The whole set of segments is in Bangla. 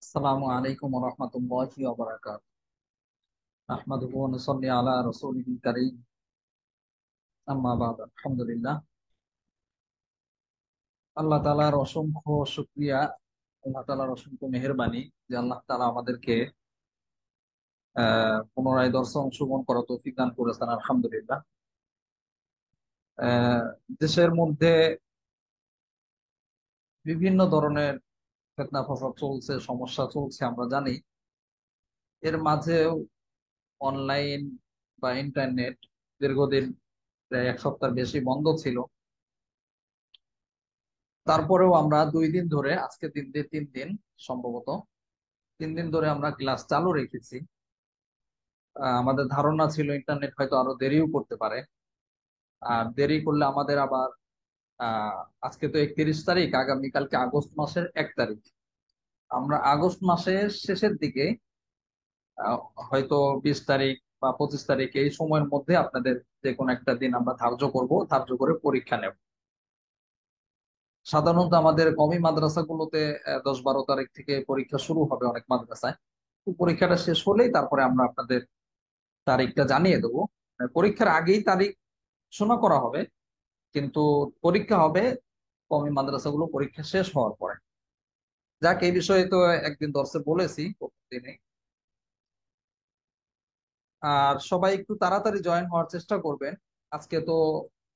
আসসালামু আলাইকুম ওয়া রাহমাতুল্লাহি ওয়া বারাকাতুহু। আহমাদুহু ওয়া নুসাল্লি আলা রাসূলিহিল কারীম। আম্মা বাদ। আলহামদুলিল্লাহ। আল্লাহ তাআলার অসংখ্য শুকরিয়া, আল্লাহ তাআলার অসংখ্য মেহেরবানি যে আল্লাহ তাআলা আমাদেরকে পুনরায় দর্শন অংশগ্রহণ করার তৌফিক দান করেছেন। আলহামদুলিল্লাহ। আহ, দেশের মধ্যে বিভিন্ন ধরনের ফিতনা ফাসাদ চলছে, সমস্যা চলছে, আমরা জানি। এর মাঝেও অনলাইন বা ইন্টারনেট দীর্ঘদিন, প্রায় এক সপ্তাহ বেশি বন্ধ ছিল। তারপরেও আমরা 2 দিন ধরে, আজকে 3 দিন, 3 দিন সম্ভবত 3 দিন ধরে আমরা ক্লাস চালু রেখেছি। আমাদের ধারণা ছিল ইন্টারনেট হয়তো আরো দেরিও করতে পারে। আর দেরি করলে আমাদের আবার আহ, আজকে তো 31 তারিখ, আগামীকালকে আগস্ট মাসের 1 তারিখ। আমরা আগস্ট মাসের শেষের দিকে আহ, হয়তো 20 তারিখ বা 25 তারিখ এই সময়ের মধ্যে আপনাদের যে কোনো একটা দিন আমরা ধার্য করব, ধার্য করে পরীক্ষা নেব। সাধারণত আমাদের কওমি মাদ্রাসাগুলোতে 10-12 তারিখ থেকে পরীক্ষা শুরু হবে অনেক মাদ্রাসায়। তো পরীক্ষাটা শেষ হলেই তারপরে আমরা আপনাদের তারিখটা জানিয়ে দেবো। পরীক্ষার আগেই তারিখ ঘোষণা করা হবে, কিন্তু পরীক্ষা হবে কওমি মাদ্রাসাগুলো পরীক্ষা শেষ হওয়ার পরে। যাক, এই বিষয়ে তো একদিন দর্শে বলেছি দিনে। আর সবাই একটু তাড়াতাড়ি জয়েন হওয়ার চেষ্টা করবেন। আজকে তো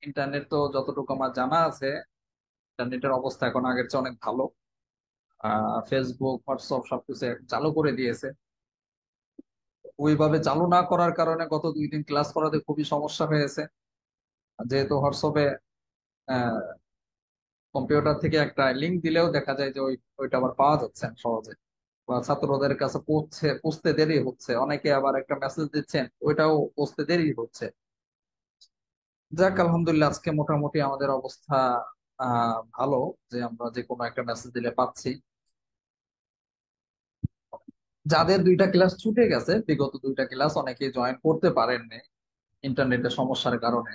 ইন্টারনেট তো যতটুকু আমার জানা আছে, ইন্টারনেটের অবস্থা এখন আগের চেয়ে অনেক ভালো। ফেসবুক, হোয়াটসঅ্যাপ সবকিছু চালু করে দিয়েছে। ওইভাবে চালু না করার কারণে গত 2 দিন ক্লাস করাতে খুবই সমস্যা হয়েছে। যেহেতু হোয়াটসঅ্যাপে কম্পিউটার থেকে একটা লিংক দিলেও দেখা যায় যে ওইটা আবার পাওয়া যাচ্ছে না সহজে, বা ছাত্রদের কাছে পৌঁছতে দেরি হচ্ছে। অনেকে আবার একটা মেসেজ দিচ্ছেন, ওইটাও পৌঁছতে দেরি হচ্ছে। যাক, আলহামদুলিল্লাহ, আজকে মোটামুটি আমাদের অবস্থা ভালো, যে আমরা যে কোনো একটা মেসেজ দিলে পাচ্ছি। যাদের 2টা ক্লাস ছুটে গেছে, বিগত 2টা ক্লাস অনেকে জয়েন করতে পারেননি ইন্টারনেটের সমস্যার কারণে,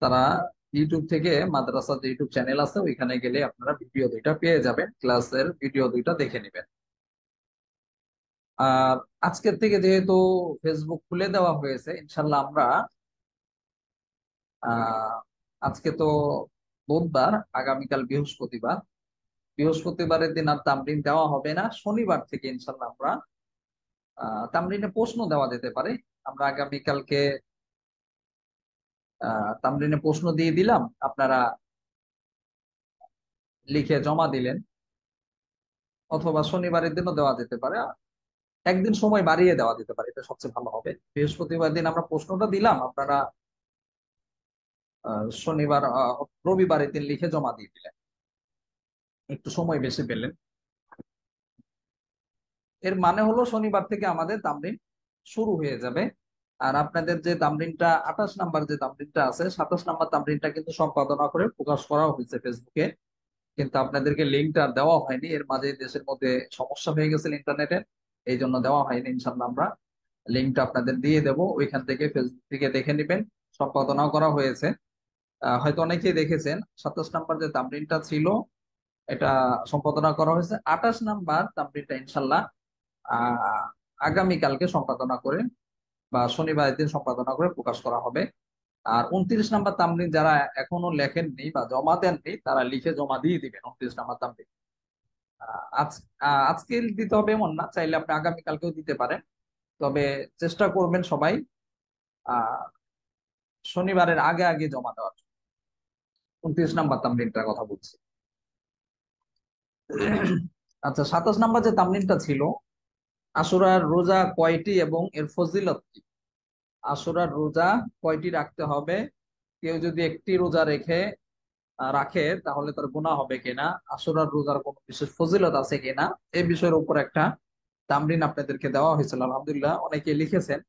তারা ইউটিউব থেকে মাদ্রাসার যে ইউটিউব চ্যানেল আছে ওইখানে গেলে আপনারা ভিডিও 2টা পেয়ে যাবেন, ক্লাসের ভিডিও 2টা দেখে নেবেন। আর আজকের থেকে যেহেতু ফেসবুক খুলে দেওয়া হয়েছে, ইনশাল্লাহ আমরা আহ আজকে তো বুধবার, আগামীকাল বৃহস্পতিবার, বৃহস্পতিবারের দিন আর তামরিন দেওয়া হবে না। শনিবার থেকে ইনশাল্লাহ আমরা তামরিনে প্রশ্ন দেওয়া যেতে পারে। আমরা আগামীকালকে তামরিনে প্রশ্ন দিয়ে দিলাম, আপনারা লিখে জমা দিলেন। অথবা শনিবারের দিনও দেওয়া যেতে পারে, একদিন সময় বাড়িয়ে দেওয়া যেতে পারে, এটা সবচেয়ে ভালো হবে। বৃহস্পতিবার দিন আমরা প্রশ্নটা দিলাম, আপনারা শনিবার রবিবারের দিন লিখে জমা দিয়ে দিলেন, একটু সময় বেশি পেলেন। এর মানে হলো শনিবার থেকে আমাদের তামরিন শুরু হয়ে যাবে। আর আপনাদের যে তামরিনটা 28 নাম্বার যে তামরিনটা আছে, 27 নাম্বার তামরিনটা কিন্তু সম্পাদনা করে প্রকাশ করা হয়েছে ফেসবুকে, কিন্তু আপনাদেরকে লিঙ্কটা দেওয়া হয়নি। এর মাঝে দেশের মধ্যে সমস্যা হয়ে গেছে ইন্টারনেটের, এই জন্য দেওয়া হয়নি। ইনশাল্লাহ আমরা লিঙ্কটা আপনাদের দিয়ে দেবো, ওইখান থেকে ফেসবুক থেকে দেখে নেবেন। সম্পাদনাও করা হয়েছে। হয়তো অনেকেই দেখেছেন 27 নাম্বার যে তামরিনটা ছিল, এটা সম্পাদনা করা হয়েছে। 28 নাম্বার তামরিনটা ইনশাল্লাহ আহ আগামীকালকে সম্পাদনা করে বা শনিবারের দিন সম্পাদনা করে প্রকাশ করা হবে। আর 29 নাম্বার তামরিন যারা এখনো লেখেননি বা জমা দেননি, তারা লিখে জমা দিয়ে দিবেন 29 নাম্বার তামরিন। আজ আজকে দিতে হবে এমন না, চাইলে আপনি আগামীকালকেও দিতে পারেন। তবে চেষ্টা করবেন সবাই আহ শনিবারের আগে আগে জমা দেওয়ার। 29 নাম্বার তামরিনটার কথা বলছি। আচ্ছা, 27 নাম্বার যে তামরিনটা ছিল, আশুরার রোজা কয়টি এবং এর ফজিলত কি? আশুরার রোজা কয়টি রাখতে হবে? কেউ যদি একটি রোজা রাখে তাহলে তার গুনাহ হবে কিনা? আশুরার রোজার কোনো বিশেষ ফজিলত আছে কিনা? এই বিষয়ের উপর একটা তামরিন আপনাদেরকে দেওয়া হয়েছিল। আলহামদুলিল্লাহ, অনেকে লিখেছেন।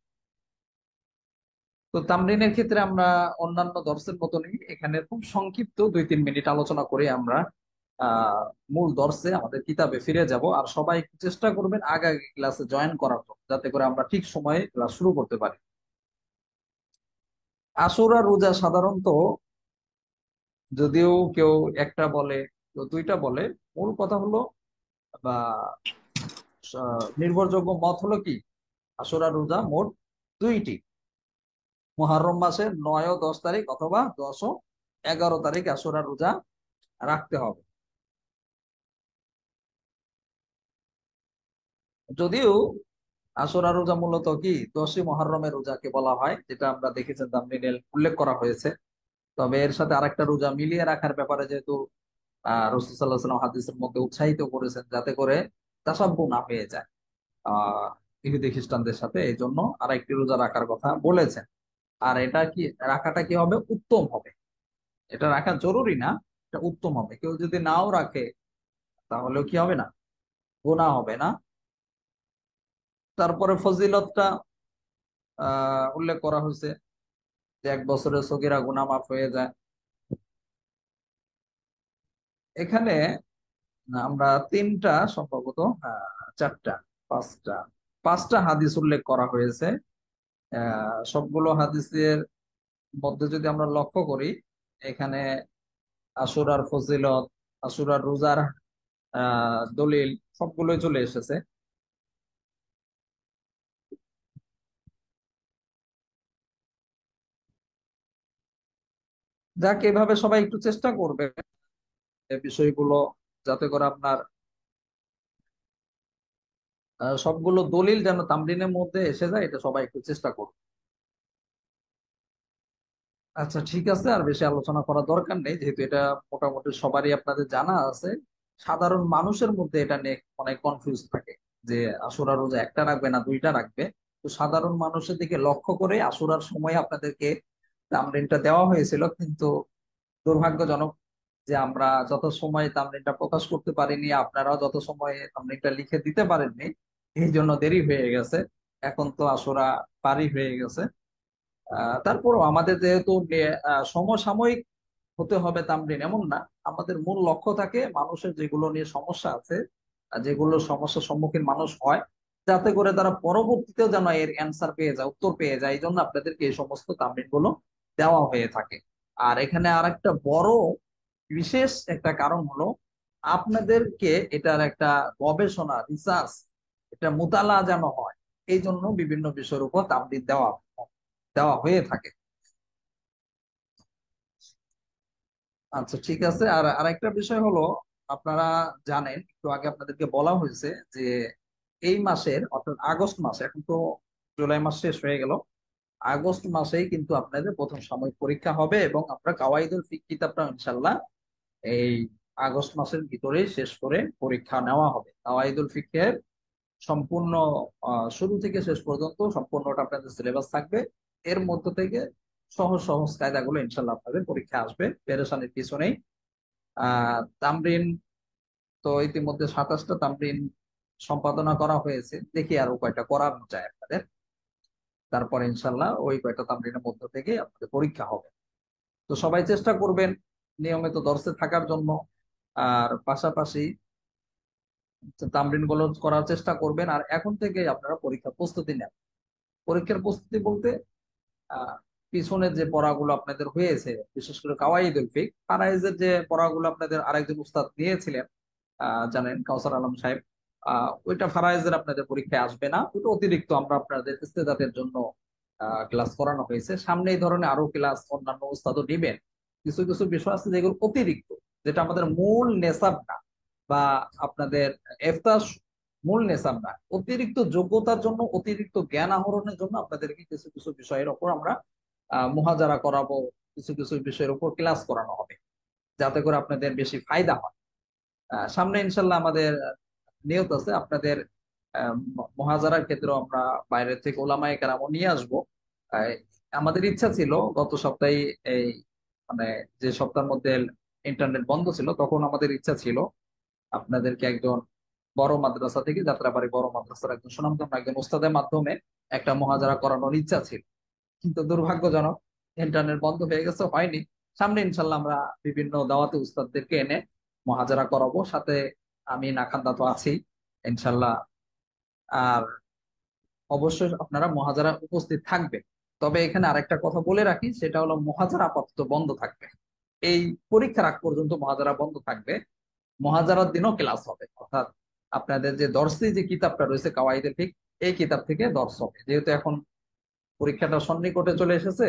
তো তামরিনের ক্ষেত্রে আমরা অন্যান্য দর্সের মতনই এখানে খুব সংক্ষিপ্ত 2-3 মিনিট আলোচনা করে আমরা আহ মূল দর্সে আমাদের কিতাবে ফিরে যাব। আর সবাই একটু চেষ্টা করবেন আগে আগে ক্লাসে জয়েন করার জন্য, যাতে করে আমরা ঠিক সময়ে ক্লাস শুরু করতে পারি। আশুরা রোজা সাধারণত, যদিও কেউ একটা বলে, কেউ 2টা বলে, মূল কথা হলো বা নির্ভরযোগ্য মত হলো কি, আশুরা রোজা মোট দুইটি, মুহররম মাসের 9 ও 10 তারিখ অথবা 10 ও 11 তারিখ আশুরা রোজা রাখতে হবে। যদিও আশুরা রোজা মূলত কি 10ই মুহররমের রোজাকে বলা হয়, যেটা আমরা দেখেছেন তামলিনে উল্লেখ করা হয়েছে। তবে এর সাথে আরেকটা রোজা মিলিয়ে রাখার ব্যাপারে যেহেতু রাসূল সাল্লাল্লাহু আলাইহি ওয়াসাল্লাম হাদিসের মধ্যে উৎসাহিত করেছেন, যাতে করে তাসাব্বু না হয়ে যায় আহ ইহুদি খ্রিস্টানদের সাথে, এই জন্য আরেকটি রোজা রাখার কথা বলেছেন। আর এটা কি রাখাটা কি হবে, উত্তম হবে। এটা রাখা জরুরি না, এটা উত্তম হবে। কেউ যদি নাও রাখে তাহলেও কি হবে না, গুনাহ হবে না। তারপরে ফজিলতটা উল্লেখ করা হয়েছে যে 1 বছরের সগীরা গুনাহ মাফ হয়ে যায়। এখানে আমরা তিনটা সম্ভবত, চারটা, পাঁচটা, পাঁচটা হাদিস উল্লেখ করা হয়েছে। সবগুলো হাদিসের মধ্যে যদি আমরা লক্ষ্য করি, এখানে আশুরার ফজিলত, আশুরার রোজার দলিল সবগুলোই চলে এসেছে। যাক, এভাবে সবাই একটু চেষ্টা করবে এই বিষয়গুলো, যাতে করে আপনার সবগুলো দলিল যেন তামরিনের মধ্যে এসে যায়, এটা সবাই একটু চেষ্টা করবে। আচ্ছা, ঠিক আছে, আর বেশি আলোচনা করার দরকার নেই, যেহেতু এটা মোটামুটি সবারই আপনাদের জানা আছে। সাধারণ মানুষের মধ্যে এটা নিয়ে অনেক কনফিউজ থাকে যে আশুরা রোজা একটা রাখবে না দুইটা রাখবে। তো সাধারণ মানুষের দিকে লক্ষ্য করে আশুরার সময় আপনাদেরকে তামরিনটা দেওয়া হয়েছিল, কিন্তু দুর্ভাগ্যজনক যে আমরা যত সময় তামরিনটা প্রকাশ করতে পারিনি, আপনারাও যত সময় তামরিনটা লিখে দিতে পারেননি, এই জন্য দেরি হয়ে গেছে। এখন তো আশুরা পারি হয়ে গেছে। তারপরও আমাদের যেহেতু সমসাময়িক হতে হবে তামরিন এমন না, আমাদের মূল লক্ষ্য থাকে মানুষের যেগুলো নিয়ে সমস্যা আছে, যেগুলো সমস্যার সম্মুখীন মানুষ হয়, যাতে করে তারা পরবর্তীতেও যেন এর অ্যান্সার পেয়ে যায়, উত্তর পেয়ে যায়। এই জন্য আপনাদেরকে এই সমস্ত তামরিন গুলো দেওয়া হয়ে থাকে। আর এখানে আরেকটা বড় বিশেষ একটা কারণ হলো, আপনাদেরকে এটার একটা গবেষণা, রিসার্চ, এটা মোতালা যেন হয়, এই জন্য বিভিন্ন বিষয়ের উপর তামরিন দেওয়া দেওয়া হয়ে থাকে। আচ্ছা, ঠিক আছে। আর আরেকটা বিষয় হলো, আপনারা জানেন, একটু আগে আপনাদেরকে বলা হয়েছে যে এই মাসের অর্থাৎ আগস্ট মাসে, এখন তো জুলাই মাস শেষ হয়ে গেল, আগস্ট মাসেই কিন্তু আপনাদের প্রথম সাময়িক পরীক্ষা হবে, এবং আমরা কাওয়াইদুল ফিক কিতাবটা ইনশাল্লাহ এই আগস্ট মাসের ভিতরেই শেষ করে পরীক্ষা নেওয়া হবে। কাওয়াইদুল ফিকের সম্পূর্ণ শুরু থেকে শেষ পর্যন্ত সম্পূর্ণটা আপনাদের সিলেবাস থাকবে। এর মধ্য থেকে সহজ সহজ কায়দাগুলো ইনশাল্লাহ আপনাদের পরীক্ষা আসবে, পেরেশানির কিছু নেই। তামরিন তো ইতিমধ্যে 27টা তামরিন সম্পাদনা করা হয়েছে, দেখি আরো কয়টা করানো যায় আপনাদের। তারপর ইনশাল্লাহ ওই কয়টা তামরিনের মধ্য থেকে আপনাদের পরীক্ষা হবে। তো সবাই চেষ্টা করবেন নিয়মিত দর্শে থাকার জন্য। আর পাশাপাশি তামরিন গুলো করার চেষ্টা করবেন। আর এখন থেকে আপনারা পরীক্ষার প্রস্তুতি নেন। পরীক্ষার প্রস্তুতি বলতে আহ পিছনে যে পড়াগুলো আপনাদের হয়েছে, বিশেষ করে কাওয়াইদুল ফিক, ফারাইজের যে পড়াগুলো আপনাদের আরেকজন উস্তাদ নিয়েছিলেন, জানেন, কাউসার আলম সাহেব, ওইটা ফারাইজের আপনাদের পরীক্ষায় আসবে না, ওটা অতিরিক্ত আমরা আপনাদের ইস্তেদাতের জন্য ক্লাস করানো হয়েছে। সামনে এই ধরনের আরো ক্লাস অন্যান্য উস্তাদও দিবেন। কিছু কিছু বিষয় আছে যেগুলো অতিরিক্ত, যেটা আমাদের মূল নেশাব না, বা আপনাদের এফতাস মূল নেশাব না, অতিরিক্ত যোগ্যতার জন্য, অতিরিক্ত জ্ঞান আহরণের জন্য আপনাদেরকে কিছু কিছু বিষয়ের উপর আমরা মুহাজারা করাবো, কিছু কিছু বিষয়ের উপর ক্লাস করানো হবে, যাতে করে আপনাদের বেশি ফায়দা হয়। সামনে ইনশাল্লাহ আমাদের নিয়ত আছে আপনাদের মহাজারার ক্ষেত্রে আমরা বাইরে থেকে ওলামায়ে কেরামও নিয়ে আসবো। আহ, আমাদের ইচ্ছা ছিল গত সপ্তাহে, এই মানে যে সপ্তাহের মধ্যে ইন্টারনেট বন্ধ ছিল, তখন আমাদের ইচ্ছা ছিল আপনাদেরকে একজন বড় মাদ্রাসা থেকে, যাত্রাবাড়ি বড় মাদ্রাসার একজন সুনামধন্য একজন ওস্তাদের মাধ্যমে একটা মহাজারা করানোর ইচ্ছা ছিল, কিন্তু দুর্ভাগ্যজনক ইন্টারনেট বন্ধ হয়ে গেছে, হয়নি। সামনে ইনশাল্লাহ আমরা বিভিন্ন দাওয়াতে উস্তাদদেরকে এনে মহাজারা করাবো, সাথে আমি নাখান্দা তো আছি ইনশাল্লাহ। আর অবশ্যই আপনারা মহাজারা উপস্থিত থাকবেন। তবে এখানে আরেকটা কথা বলে রাখি, সেটা হলো মহাজারা আপাতত বন্ধ থাকবে। এই পরীক্ষার আগ পর্যন্ত মহাজারা বন্ধ থাকবে। মহাজারার দিনও ক্লাস হবে, অর্থাৎ আপনাদের যে দর্শি যে কিতাবটা রয়েছে কাওয়াইদুল ফিকহ, এই কিতাব থেকে দর্শ হবে, যেহেতু এখন পরীক্ষাটা সন্নিকটে চলে এসেছে।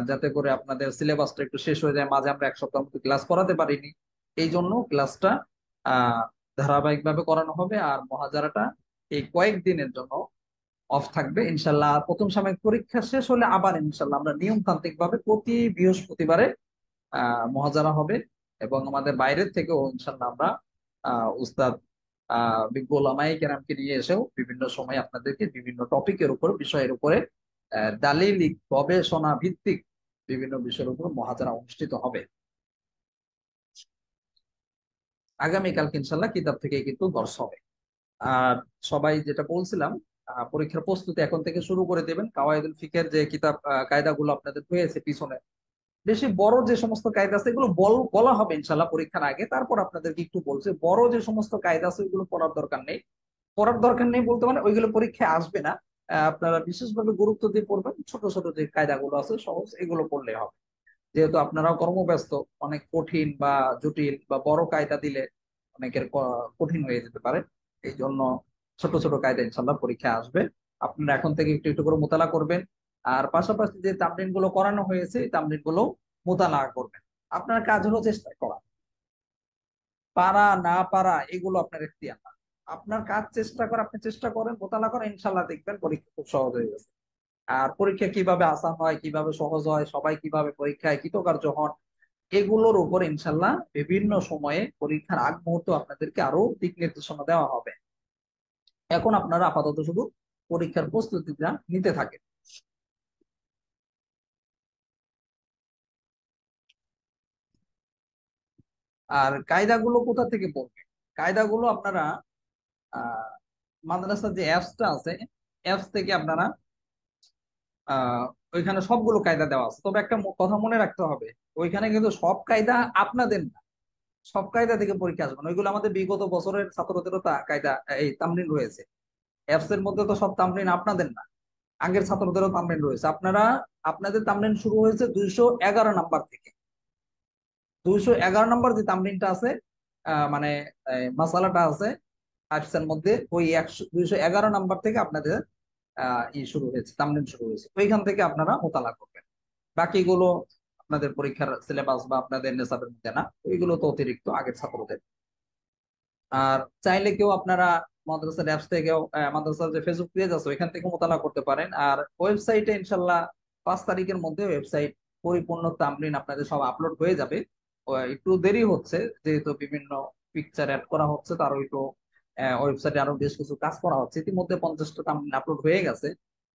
যাতে করে আপনাদের সিলেবাসটা একটু শেষ হয়ে যায়, মাঝে আমরা এক সপ্তাহ মতো ক্লাস করাতে পারিনি, এই জন্য ক্লাসটা আহ ধারাবাহিকভাবে করানো হবে। আর মহাজারাটা এই কয়েকদিনের জন্য অফ থাকবে ইনশাল্লাহ। প্রথম সাময়িক পরীক্ষা শেষ হলে আবার ইনশাল্লাহ আমরা নিয়মতান্ত্রিক ভাবে প্রতি বৃহস্পতিবারে মহাজারা হবে। এবং আমাদের বাইরের থেকেও ইনশাল্লাহ আমরা উস্তাদ বিজ্ঞ ওলামায়ে কেরামকে নিয়ে এসেও বিভিন্ন সময় আপনাদেরকে বিভিন্ন টপিকের উপর, বিষয়ের উপরে দালিলিক গবেষণা ভিত্তিক বিভিন্ন বিষয়ের উপর মহাজারা অনুষ্ঠিত হবে। আগামীকালকে ইনশাল্লাহ কিতাব থেকে কিন্তু দর্শ হবে। আর সবাই যেটা বলছিলাম, পরীক্ষার প্রস্তুতি এখন থেকে শুরু করে দেবেন। কাওয়াইদুল ফিকের যে কিতাব কায়দাগুলো আপনাদের হয়েছে পিছনে, বেশি বড় যে সমস্ত কায়দা আছে এগুলো বলা হবে ইনশাল্লাহ পরীক্ষার আগে। তারপর আপনাদেরকে একটু বলছে বড় যে সমস্ত কায়দা আছে ওইগুলো পড়ার দরকার নেই। পড়ার দরকার নেই বলতে মানে ওইগুলো পরীক্ষায় আসবে না। আপনারা বিশেষভাবে গুরুত্ব দিয়ে পড়বেন ছোট ছোট যে কায়দাগুলো আছে সহজ, এগুলো পড়লে হবে। যেহেতু আপনারাও কর্মব্যস্ত, অনেক কঠিন বা জটিল বা বড় কায়দা দিলে অনেকের কঠিন হয়ে যেতে পারে। এই জন্য ছোট ছোট কায়দা ইনশাল্লাহ পরীক্ষায় আসবে। আপনারা এখন থেকে একটু একটু করে মোতালা করবেন। আর পাশাপাশি যে তামরিন গুলো করানো হয়েছে এই তামরিন গুলো মোতালা করবেন। আপনার কাজ হলো চেষ্টা করা, পারা না পারা এগুলো আপনার এখতিয়ার না। আপনার কাজ চেষ্টা করা, আপনি চেষ্টা করেন, মোতালা করেন, ইনশাল্লাহ দেখবেন পরীক্ষা খুব সহজ হয়ে গেছে। আর পরীক্ষা কিভাবে আসান হয়, কিভাবে সহজ হয়, সবাই কিভাবে পরীক্ষায় কৃতকার্য হন, এগুলোর উপর ইনশাল্লাহ বিভিন্ন সময়ে পরীক্ষার আগ মুহূর্ত আপনাদেরকে আরো দিক নির্দেশনা দেওয়া হবে। এখন আপনারা আপাতত শুধু পরীক্ষার প্রস্তুতিটা নিতে থাকেন। আর কায়দাগুলো কোথা থেকে পড়বেন? কায়দাগুলো আপনারা আহ মাদ্রাসার যে অ্যাপসটা আছে, অ্যাপস থেকে আপনারা ওইখানে সবগুলো কায়দা দেওয়া আছে। তবে একটা কথা মনে রাখতে হবে, ওইখানে কিন্তু সব কায়দা আপনাদের না। সব কায়দা থেকে পরীক্ষা আসবে না, ওইগুলো আমাদের বিগত বছরের ছাত্রদেরও কায়দা, এই তামরিন রয়েছে। অ্যাপস এর মধ্যে তো সব তামরিন আপনাদের না, আগের ছাত্রদেরও তামরিন রয়েছে। আপনাদের তামরিন শুরু হয়েছে 211 নাম্বার থেকে। 211 নাম্বার যে তামরিনটা আছে, মানে মাসালাটা আছে হাদিসের মধ্যে, ওই 211 নাম্বার থেকে আপনাদের শুরু হয়েছে, তামরিন শুরু হয়েছে। ওইখান থেকে আপনারা মোতালা করবেন। বাকিগুলো আপনাদের পরীক্ষার সিলেবাস বা আপনাদের নেশাবের মধ্যে না, ওইগুলো তো অতিরিক্ত আগের ছাত্রদের। আর চাইলে কেউ আপনারা মাদ্রাসার অ্যাপস থেকেও, মাদ্রাসার যে ফেসবুক পেজ আছে ওইখান থেকে মোতালা করতে পারেন। আর ওয়েবসাইটে ইনশাল্লাহ 5 তারিখের মধ্যে ওয়েবসাইট পরিপূর্ণ তামরিন আপনাদের সব আপলোড হয়ে যাবে। একটু দেরি হচ্ছে যেহেতু বিভিন্ন পিকচার অ্যাড করা হচ্ছে, তারও একটু ওয়েবসাইটে আরো বেশ কিছু কাজ করা হচ্ছে। ইতিমধ্যে 50টা তামরিন আপলোড হয়ে গেছে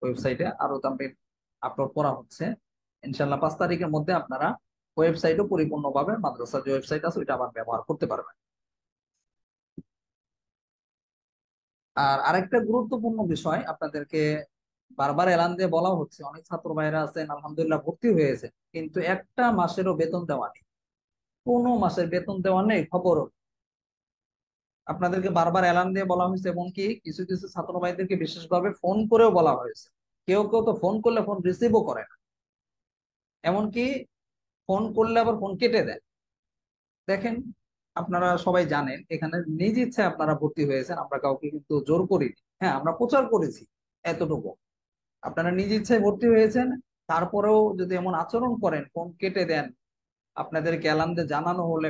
ওয়েবসাইটে, আরো তামরিন আপলোড করা হচ্ছে। ইনশাল্লাহ 5 তারিখের মধ্যে আপনারা ওয়েবসাইটও পরিপূর্ণভাবে মাদ্রাসার যে ওয়েবসাইট আছে ওইটা আবার ব্যবহার করতে পারবেন। আর আরেকটা গুরুত্বপূর্ণ বিষয় আপনাদেরকে বারবার এলান দিয়ে বলা হচ্ছে, অনেক ছাত্র ভাইরা আছেন আলহামদুলিল্লাহ ভর্তি হয়েছে, কিন্তু একটা মাসেরও বেতন দেওয়া নেই, কোনো মাসের বেতন দেওয়া নেই খবরও। আপনাদেরকে বারবার এলান দিয়ে বলা হয়েছে, এমনকি কিছু কিছু ছাত্র ভাইদেরকে বিশেষভাবে ফোন করেও বলা হয়েছে। কেউ কেউ তো ফোন করলে ফোন রিসিভও করে না, এমনকি ফোন করলে আবার ফোন কেটে দেয়। দেখেন, আপনারা সবাই জানেন এখানে নিজ ইচ্ছায় আপনারা ভর্তি হয়েছেন, আমরা কাউকে কিন্তু জোর করিনি। হ্যাঁ, আমরা প্রচার করেছি এতটুকু। আপনারা নিজ ইচ্ছায় ভর্তি হয়েছেন, তারপরেও যদি এমন আচরণ করেন, ফোন কেটে দেন, আপনাদেরকে অ্যালার্ম দিয়ে জানানো হলে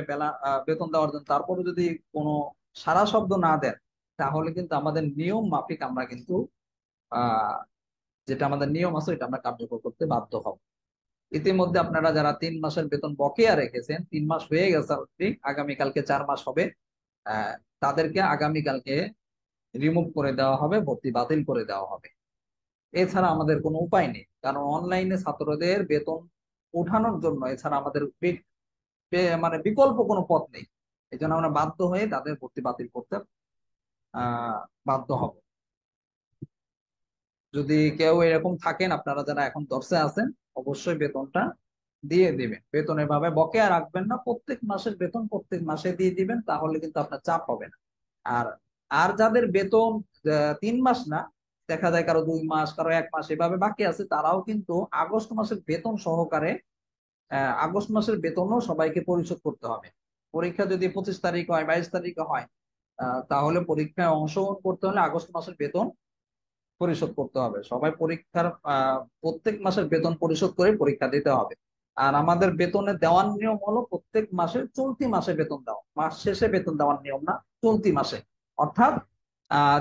বেতন দেওয়ার জন্য, তারপরে যদি কোনো সাড়া শব্দ না দেন, তাহলে কিন্তু আমাদের নিয়ম মাফিক আমরা কিন্তু আহ যেটা আমাদের নিয়ম আছে এটা আমরা কার্যকর করতে বাধ্য হব। ইতিমধ্যে আপনারা যারা 3 মাসের বেতন বকেয়া রেখেছেন, 3 মাস হয়ে গেছে already, আগামীকালকে 4 মাস হবে, আহ তাদেরকে আগামীকালকে রিমুভ করে দেওয়া হবে, ভর্তি বাতিল করে দেওয়া হবে। এছাড়া আমাদের কোনো উপায় নেই, কারণ অনলাইনে ছাত্রদের বেতন উঠানোর জন্য এছাড়া আমাদের মানে বিকল্প কোনো পথ নেই। এই জন্য আমরা বাধ্য হয়ে তাদের ভর্তি বাতিল করতে আহ বাধ্য হব। যদি কেউ এরকম থাকেন, আপনারা যারা এখন দর্শে আছেন, অবশ্যই বেতনটা দিয়ে দিবেন। বেতন এভাবে বকেয়া রাখবেন না, প্রত্যেক মাসের বেতন প্রত্যেক মাসে দিয়ে দিবেন, তাহলে কিন্তু আপনার চাপ হবে না। আর আর যাদের বেতন 3 মাস না, দেখা যায় কারো 2 মাস, কারো 1 মাস এভাবে বাকি আছে, তারাও কিন্তু আগস্ট মাসের বেতন সহকারে, আগস্ট মাসের বেতনও সবাইকে পরিশোধ করতে হবে। পরীক্ষা যদি 25 তারিখ হয়, 22 তারিখে হয়, তাহলে পরীক্ষায় অংশগ্রহণ করতে হলে আগস্ট মাসের বেতন পরিশোধ করতে হবে। সবাই পরীক্ষার প্রত্যেক মাসের বেতন পরিশোধ করে পরীক্ষা দিতে হবে। আর আমাদের বেতনে দেওয়ার নিয়ম হলো প্রত্যেক মাসে চলতি মাসে বেতন দেওয়া, মাস শেষে বেতন দেওয়ার নিয়ম না, চলতি মাসে। অর্থাৎ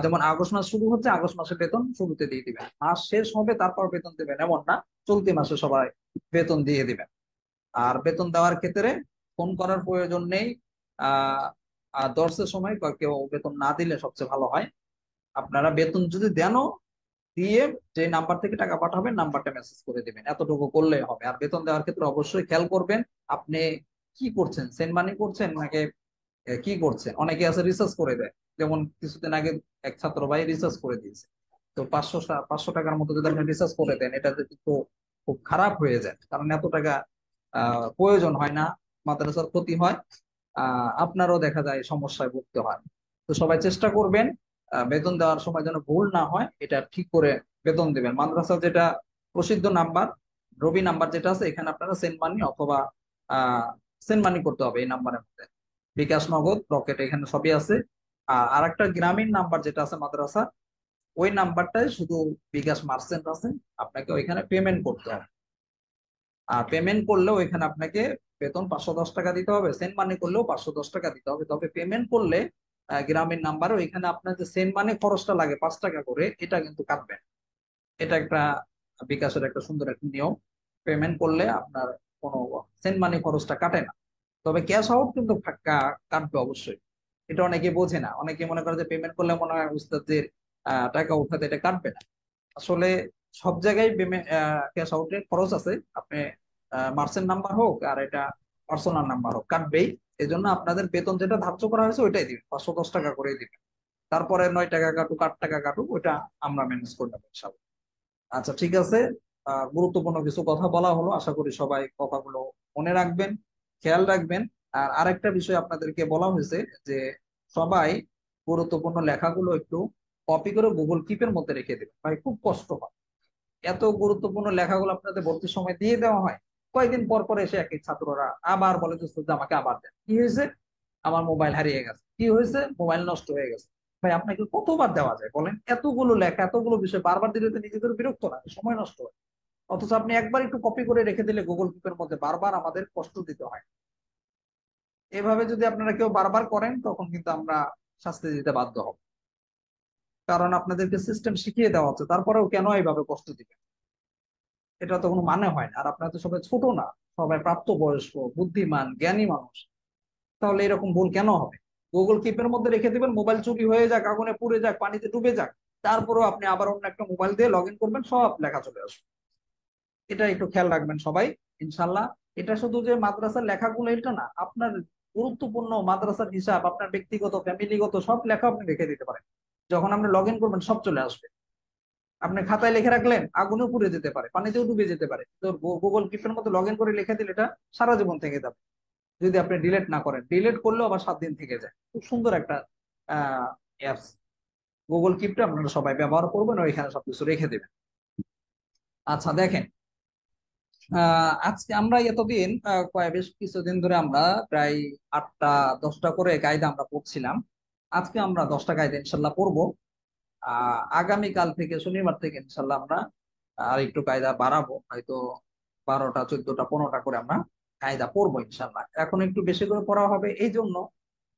যেমন আগস্ট মাস শুরু হচ্ছে, আগস্ট মাসে বেতন শুরুতে দিয়ে দিবেন, মাস শেষ হবে তারপর বেতন দিবেন এমন না, চলতি মাসে সবাই বেতন দিয়ে দিবেন। আর বেতন দেওয়ার ক্ষেত্রে ফোন করার প্রয়োজন নেই। আহ দর্শের সময় কেউ বেতন না দিলে সবচেয়ে ভালো হয়। আপনারা বেতন যদি দেনও, দিয়ে যে নাম্বার থেকে টাকা পাঠাবেন নাম্বারটা মেসেজ করে দিবেন, এতটুকু করলেই হবে। আর বেতন দেওয়ার ক্ষেত্রে অবশ্যই খেয়াল করবেন আপনি কি করছেন, সেন্ড মানি করছেন নাকি কি করছেন। অনেকে আছে রিসার্চ করে দেয়, যেমন কিছুদিন আগে এক ছাত্র ভাই রিসার্চ করে দিয়েছে। তো 500 টাকার মতো যদি আপনি রিসার্চ করে দেন, এটা কিন্তু খুব খারাপ হয়ে যায়, কারণ এত টাকা প্রয়োজন হয় না, মাদ্রাসার ক্ষতি হয়, আপনারও দেখা যায় সমস্যায় ভুগতে হয়। তো সবাই চেষ্টা করবেন বেতন দেওয়ার সময় যেন ভুল না হয়, এটা ঠিক করে বেতন দিবেন। মাদ্রাসা যেটা প্রসিদ্ধ নাম্বার, রবি নাম্বার যেটা আছে, এখানে আপনারা সেন্ড মানি অথবা সেন্ড মানি করতে হবে এই নাম্বারের মধ্যে। বিকাশ, নগদ, রকেট, এখানে সবই আছে। আর আরেকটা গ্রামীণ নাম্বার যেটা আছে মাদ্রাসা, ওই নাম্বারটায় শুধু বিকাশ মার্চেন্ট আছে, আপনাকে ওইখানে পেমেন্ট করতে হবে। আর পেমেন্ট করলেও এখানে আপনাকে বেতন 510 টাকা দিতে হবে, সেন্ড মানি করলেও 510 টাকা দিতে হবে। তবে পেমেন্ট করলে গ্রামীণ নাম্বারও এখানে আপনার যে সেন্ড মানি খরচটা লাগে 5 টাকা করে, এটা কিন্তু কাটবে না। এটা একটা বিকাশের একটা সুন্দর একটা নিয়ম। পেমেন্ট করলে আপনার কোনো সেন্ড মানি খরচটা কাটে না। তবে ক্যাশ আউট কিন্তু কাটবে অবশ্যই। এটা অনেকে বোঝে না, অনেকে মনে করে যে পেমেন্ট করলে মনে হয় উস্তাদের টাকা উঠাতে, এটা কাটবে না। আসলে সব জায়গায় পেমেন্ট ক্যাশ আউটের খরচ আছে। আপনি মার্চেন্ট নাম্বার হোক আর এটা পার্সোনাল নাম্বার হোক, কাটবেই। এই জন্য আপনাদের বেতন যেটা ধার্য করা হয়েছে ওইটাই দিবেন, 510 টাকা করে দিবেন। তারপরে 9 টাকা কাটুক, 8 টাকা কাটুক, ওইটা আমরা ম্যানেজ করে নেবো ইনশাল্লাহ। আচ্ছা, ঠিক আছে। গুরুত্বপূর্ণ কিছু কথা বলা হলো, আশা করি সবাই কথাগুলো মনে রাখবেন, খেয়াল রাখবেন। আর আরেকটা বিষয় আপনাদেরকে বলা হয়েছে যে সবাই গুরুত্বপূর্ণ লেখাগুলো একটু কপি করে গুগল কিপের মধ্যে রেখে দেবেন। ভাই খুব কষ্ট হয়, এত গুরুত্বপূর্ণ লেখাগুলো আপনাদের ভর্তির সময় দিয়ে দেওয়া হয়, কয়েকদিন পর পর এসে এক এক ছাত্ররা আবার বলে যে "হুজুর, আমাকে আবার দেন, কি হয়েছে? আমার মোবাইল হারিয়ে গেছে, কি হয়েছে? মোবাইল নষ্ট হয়ে গেছে"। ভাই আপনাকে কতবার দেওয়া যায় বলেন? এতগুলো লেখা, এতগুলো বিষয় বারবার দিলে তো নিজেদের বিরক্ত লাগে, সময় নষ্ট হয়। অথচ আপনি একবার একটু কপি করে রেখে দিলে গুগল কিপের মধ্যে, বারবার আমাদের কষ্ট দিতে হয়। এভাবে যদি আপনারা কেউ বারবার করেন, তখন কিন্তু আমরা শাস্তি দিতে বাধ্য হব, কারণ আপনাদেরকে সিস্টেম শিখিয়ে দেওয়া হচ্ছে, তারপরেও কেন এইভাবে কষ্ট দিবেন? এটা তো কোনো মানে হয় না। আর আপনারা তো সবাই ছোট না, সবাই প্রাপ্তবয়স্ক, বুদ্ধিমান, জ্ঞানী মানুষ, তাহলে এরকম ভুল কেন হবে? গুগল কিপের মধ্যে রেখে দিবেন, মোবাইল চুরি হয়ে যাক, আগুনে পুড়ে যাক, পানিতে ডুবে যাক, তারপরেও আপনি আবার অন্য একটা মোবাইল দিয়ে লগ ইন করবেন, সব লেখা চলে আসবে। এটা একটু খেয়াল রাখবেন সবাই, ইনশাল্লাহ। এটা শুধু যে মাদ্রাসার লেখাগুলো এটা না, আপনার গুরুত্বপূর্ণ মাদ্রাসার হিসাব, আপনার ব্যক্তিগত ফ্যামিলিগত সব লেখা আপনি রেখে দিতে পারেন। যখন আপনি লগ ইন করবেন সব চলে আসবে। আপনি খাতায় লিখে রাখলেন, আগুনেও পুড়ে যেতে পারে, পানিতেও ডুবে যেতে পারে, তো গুগল কিপের মধ্যে লগ ইন করে লিখে দিলে এটা সারা জীবন থেকে যাবে। যদি আপনি ডিলিট না করেন, ডিলিট করলেও আবার 7 দিন থেকে যায়। খুব সুন্দর একটা অ্যাপস গুগল কিপটা, আপনারা সবাই ব্যবহার করবেন, ওইখানে সবকিছু রেখে দেবেন। আচ্ছা দেখেন, আজকে আমরা এতদিন বেশ কিছুদিন ধরে আমরা প্রায় 8টা 10টা করে কায়দা আমরা পড়ছিলাম। আজকে আমরা 10টা কায়দা ইনশাল্লাহ পড়বো। আগামীকাল থেকে, শনিবার থেকে ইনশাল্লাহ আমরা আর একটু কায়দা বাড়াবো, হয়তো 12টা 14টা 15টা করে আমরা কায়দা পড়বো ইনশাল্লাহ। এখন একটু বেশি করে পড়া হবে এই জন্য,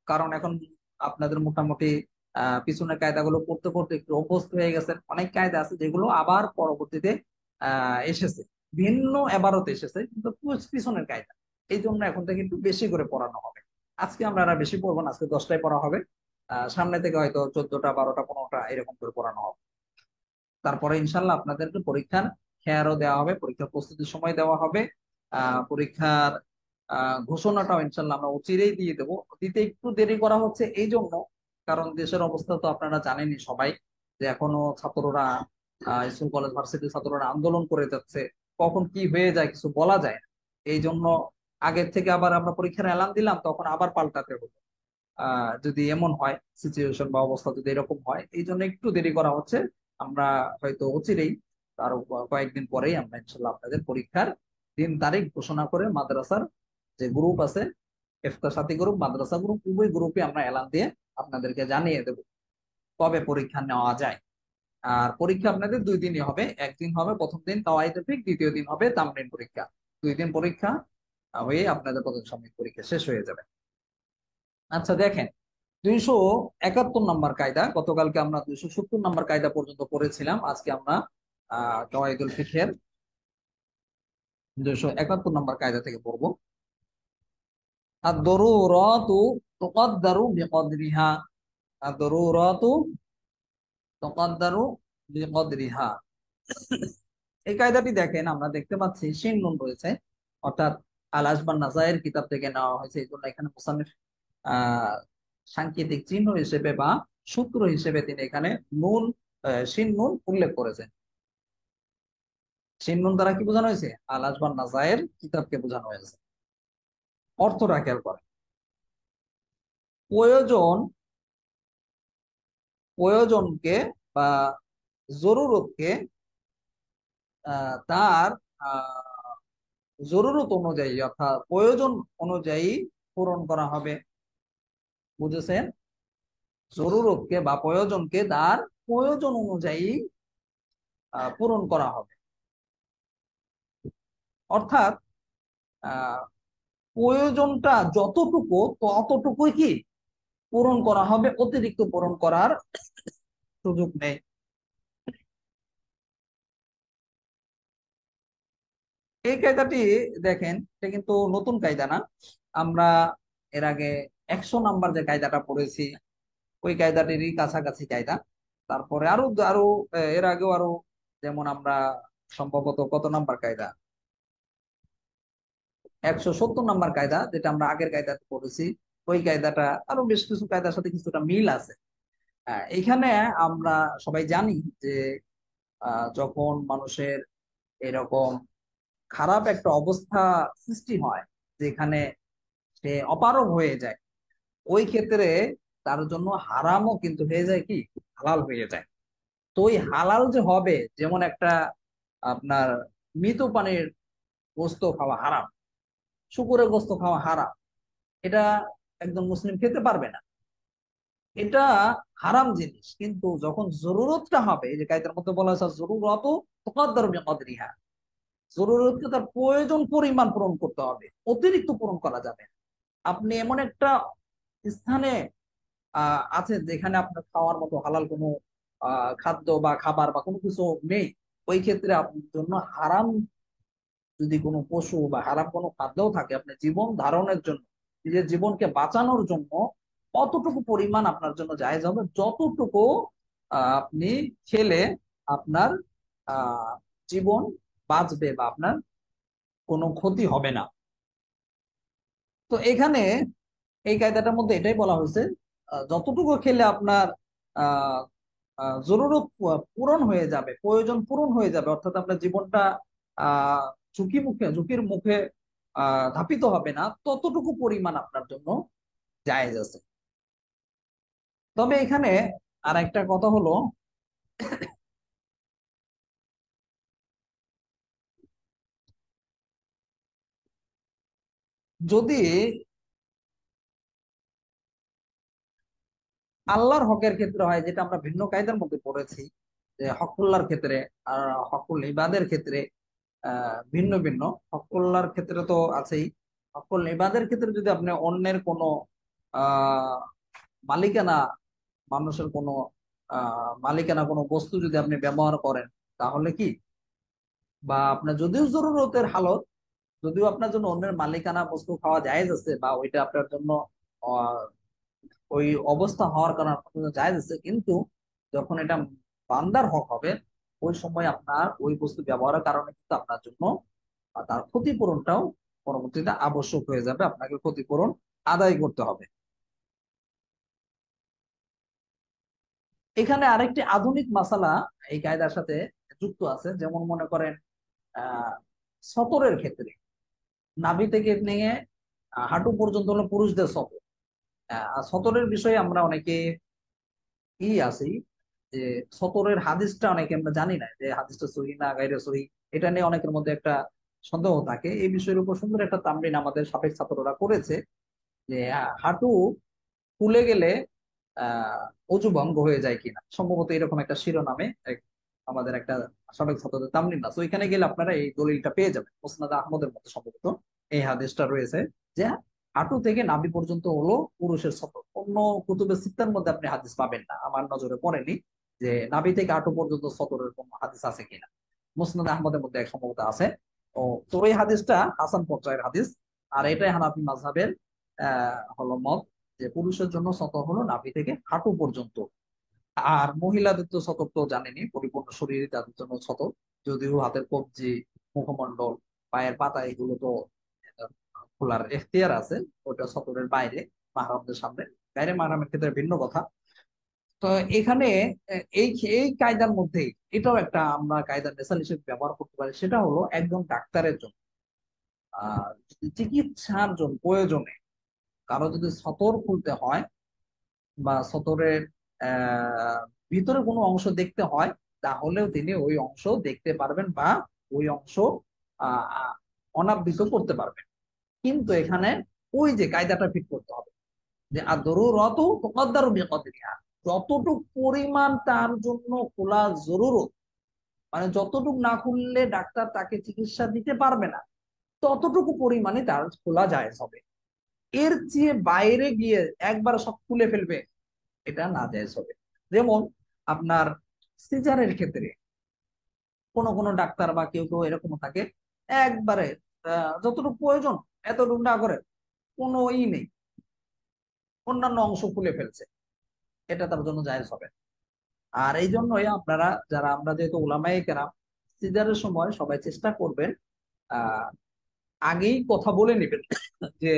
কারণ এখন আপনাদের মোটামুটি পিছনের কায়দাগুলো পড়তে পড়তে একটু অভ্যস্ত হয়ে গেছেন। অনেক কায়দা আছে যেগুলো আবার পরবর্তীতে এসেছে, ভিন্ন এবারতে এসেছে, কিন্তু পিছনের কায়দা। এই জন্য এখন থেকে একটু বেশি করে পড়ানো হবে। আজকে আমরা আর বেশি পড়বো না, আজকে 10টায় পড়া হবে। সামনে থেকে হয়তো 14টা 12টা 15টা এরকম করে পড়ানো হবে। তারপরে ইনশাল্লাহ আপনাদেরকে পরীক্ষার খেয়ারও দেওয়া হবে, পরীক্ষার প্রস্তুতির সময় দেওয়া হবে। পরীক্ষার ঘোষণাটাও ইনশাল্লাহ আমরা অচিরেই দিয়ে দেবো। দিতে একটু দেরি করা হচ্ছে এই জন্য, কারণ দেশের অবস্থা তো আপনারা জানেনই সবাই, যে এখনো ছাত্ররা, স্কুল কলেজ ভার্সিটির ছাত্ররা আন্দোলন করে যাচ্ছে, কখন কি হয়ে যায় কিছু বলা যায় না। এই জন্য আগের থেকে আবার আমরা পরীক্ষার এলান দিলাম, তখন আবার পাল্টাতে হলো। যদি এমন হয় সিচুয়েশন বা অবস্থা যদি এরকম হয়, এই জন্য একটু দেরি করা হচ্ছে। আমরা হয়তো অচিরেই, আরো কয়েকদিন পরেই আমরা ইনশাল্লাহ আপনাদের পরীক্ষার দিন তারিখ ঘোষণা করে মাদ্রাসার যে গ্রুপ আছে, ইফতার সাথী গ্রুপ, মাদ্রাসা গ্রুপ, উভয় গ্রুপে আমরা এলান দিয়ে আপনাদেরকে জানিয়ে দেব কবে পরীক্ষা নেওয়া যায়। আর পরীক্ষা আপনাদের 2 দিনই হবে, একদিন হবে প্রথম দিন কাওয়াইদ ফিক, দ্বিতীয় দিন হবে তামরিন পরীক্ষা। 2 দিন পরীক্ষা হয়ে আপনাদের প্রথম সাময়িক পরীক্ষা শেষ হয়ে যাবে। আচ্ছা দেখেন, 271 নম্বর কায়দা, গতকালকে আমরা 270 নম্বর কায়দা পর্যন্ত পড়েছিলাম, আজকে আমরা কাওয়াইদুল ফিকহের 271 নম্বর কায়দা থেকে পড়বো। আদ-দরুরাতু তুকাদ্দারু বিকদরিহা। আদ-দরুরাতু তুকাদ্দারু বিকদরিহা। এই কায়দাটি দেখেন, আমরা দেখতে পাচ্ছি শিন নুন রয়েছে, অর্থাৎ আল আসবান নাজায়ের কিতাব থেকে নেওয়া হয়েছে, এই জন্য এখানে মুসান্নিফ আহ সাংকেতিক চিহ্ন হিসেবে বা সূত্র হিসেবে তিনি এখানে নুন, শিন নুন উল্লেখ করেছেন। শিন নুন দ্বারা কি বোঝানো হয়েছে? আল আসবান নাজায়ের কিতাবকে বোঝানো হয়েছে। অর্থটা খেয়াল করেন, প্রয়োজন, প্রয়োজনকে বা জরুরতকে তার জরুরত অনুযায়ী অর্থাৎ প্রয়োজন অনুযায়ী পূরণ করা হবে। বুঝেছেন? জরুরতকে বা প্রয়োজনকে তার প্রয়োজন অনুযায়ী পূরণ করা হবে। অর্থাৎ আহ, প্রয়োজনটা যতটুকু ততটুকুই কি পূরণ করা হবে, অতিরিক্ত পূরণ করার সুযোগ নেই। এই কায়দাটি দেখেন, এটা কিন্তু নতুন কায়দা না, আমরা এর আগে 100 নাম্বার যে কায়দাটা পড়েছি ওই কায়দাটিরই কাছাকাছি কায়দা। তারপরে আরো আরো এর আগেও আরো, যেমন আমরা সম্ভবত কত নাম্বার কায়দা, 170 নাম্বার কায়দা, যেটা আমরা আগের কায়দাতে পড়েছি, ওই কায়দাটা আরো বেশ কিছু কায়দার সাথে কিছুটা মিল আছে। এইখানে আমরা সবাই জানি যে যখন মানুষের এরকম খারাপ একটা অবস্থা সৃষ্টি হয়, যেখানে সে অপারগ হয়ে যায়, ওই ক্ষেত্রে তার জন্য হারামও কিন্তু হয়ে যায় কি হালাল হয়ে যায়। তো ওই হালাল যে হবে, যেমন একটা আপনার মৃত প্রাণীর গোস্ত খাওয়া হারাম, শুকরের গোস্ত খাওয়া হারাম, এটা একজন মুসলিম খেতে পারবে না, এটা হারাম জিনিস। কিন্তু যখন জরুরতটা হবে, এই যে কায়দার মধ্যে বলা হয়েছে জরুরত তুকাদ্দারু বিকদরিহা, জরুরতকে তার প্রয়োজন পরিমাণ পূরণ করতে হবে, অতিরিক্ত পূরণ করা যাবে না। আপনি এমন একটা স্থানে আছেন যেখানে আপনার খাওয়ার মতো হালাল কোনো খাদ্য বা খাবার বা কোনো কিছু নেই, ওই ক্ষেত্রে আপনার জন্য হারাম যদি কোনো পশু বা হারাম কোনো খাদ্যও থাকে, আপনি জীবন ধারণের জন্য, নিজের জীবনকে বাঁচানোর জন্য কতটুকু পরিমাণ আপনার জন্য জায়েজ হবে, যতটুকু আপনি খেলে আপনার আহ জীবন বাঁচবে বা আপনার কোনো ক্ষতি হবে না। তো এখানে এই কায়দাটার মধ্যে এটাই বলা হয়েছে, যতটুকু খেলে আপনার আহ জরুরত পূরণ হয়ে যাবে, প্রয়োজন পূরণ হয়ে যাবে, অর্থাৎ আপনার জীবনটা আহ ঝুঁকির মুখে ধাপিত হবে না, ততটুকু পরিমাণ আপনার জন্য জায়েজ আছে। তবে এখানে আর একটা কথা হলো, যদি আল্লাহর হকের ক্ষেত্রে হয়, যেটা আমরা ভিন্ন কায়দার মধ্যে পড়েছি, যে হকুল্লাহর ক্ষেত্রে আর হকুল ইবাদের ক্ষেত্রে ভিন্ন ভিন্ন। হকুল্লাহর ক্ষেত্রে তো আছেই, হকুল ইবাদের ক্ষেত্রে যদি আপনি অন্যের কোনো আহ মালিকানা, মানুষের কোনো মালিকানা কোনো বস্তু যদি আপনি ব্যবহার করেন, তাহলে কি, বা আপনার যদিও জরুরতের হালত, যদিও আপনার জন্য অন্যের মালিকানা বস্তু খাওয়া জায়েজ আছে, বা ওইটা আপনার জন্য আহ, ওই অবস্থা হওয়ার কারণে আপনার জন্য জায়েজ আছে, কিন্তু যখন এটা বান্দার হক হবে, ওই সময় আপনার ওই বস্তু ব্যবহারের কারণে কিন্তু আপনার জন্য তার ক্ষতিপূরণটাও পরবর্তীতে আবশ্যক হয়ে যাবে, আপনাকে ক্ষতিপূরণ আদায় করতে হবে। এখানে আরেকটি আধুনিক মাসালা এই কায়দার সাথে যুক্ত আছে, যেমন মনে করেন আহ সতরের ক্ষেত্রে, নাভি থেকে নিয়ে হাঁটু পর্যন্ত হলো পুরুষদের সতর। আর সতরের বিষয়ে আমরা অনেকে আছি যে সতরের হাদিসটা অনেকে আমরা জানি না, যে হাদিসটা সহি না গাইরে সহি, এটা নিয়ে অনেকের মধ্যে একটা সন্দেহ থাকে। এই বিষয়ের উপর সুন্দর একটা তামরিন আমাদের সাবেক ছাত্ররা করেছে, যে হাঁটু ফুলে গেলে অজু ভঙ্গ হয়ে যায় কিনা, সম্ভবত এরকম একটা শিরোনামে আমাদের একটা সাবেক ছাত্রদের তামরিন আছে, ওইখানে গেলে আপনারা এই দলিলটা পেয়ে যাবেন। মুসনাদ আহমদের মধ্যে সম্ভবত এই হাদিসটা রয়েছে যে হাঁটু থেকে নাভি পর্যন্ত হলো পুরুষের সফর। অন্য কুতুবে সিত্তার মধ্যে আপনি হাদিস পাবেন না, আমার নজরে পড়েনি যে নাভি থেকে হাঁটু পর্যন্ত সফরের কোন হাদিস আছে কিনা। মুসনাদ আহমদের মধ্যে এক সম্ভবত আছে। ও, তো ওই হাদিসটা হাসান পর্যায়ের হাদিস। আর এটাই হানাফি মাযহাবের হলো মত, যে পুরুষের জন্য সতর হলো নাভি থেকে হাঁটু পর্যন্ত। আর মহিলাদের তো সতর তো জানেনি, পরিপূর্ণ শরীরে তাদের জন্য সতর। যদিও হাতের কবজি, মুখমণ্ডল, পায়ের পাতা এগুলো তো আহ, খোলার এখতিয়ার আছে, ওটা সতরের বাইরে, মাহরামদের সামনে। বাইরে মাহরামের ক্ষেত্রে ভিন্ন কথা। তো এখানে এই এই কায়দার মধ্যে এটাও একটা আমরা কায়দার মেসাল হিসেবে ব্যবহার করতে পারি। সেটা হলো একজন ডাক্তারের জন্য যদি চিকিৎসার জন্য প্রয়োজনে কারো যদি সতর খুলতে হয় বা সতরের ভিতরে কোনো অংশ দেখতে হয়, তাহলেও তিনি ওই অংশ দেখতে পারবেন বা ওই অংশ আহ আহ, অনাবৃত করতে পারবেন। কিন্তু এখানে ওই যে কায়দাটা ফিট করতে হবে যে আদরুরতু তুকদ্দারু বিকদরিহা, যতটুক পরিমাণ তার জন্য খোলা জরুরত, মানে যতটুকু না খুললে ডাক্তার তাকে চিকিৎসা দিতে পারবে না, ততটুকু পরিমাণে তার খোলা জায়েজ হবে। এর চেয়ে বাইরে গিয়ে একবার সব খুলে ফেলবে, এটা না জায়েজ হবে। যেমন আপনার সিজারের ক্ষেত্রে কোন কোন ডাক্তার বা কেউ কেউ এরকম থাকে, একবারে যতটুকু প্রয়োজন এতটুকু না করে কোনো নেই, অন্যান্য অংশ খুলে ফেলছে, এটা তার জন্য জায়েজ হবে। আর এই জন্যই আপনারা যারা, আমরা যেহেতু উলামায়ে কেরাম, সিজারের সময় সবাই চেষ্টা করবেন আহ আগেই কথা বলে নেবেন যে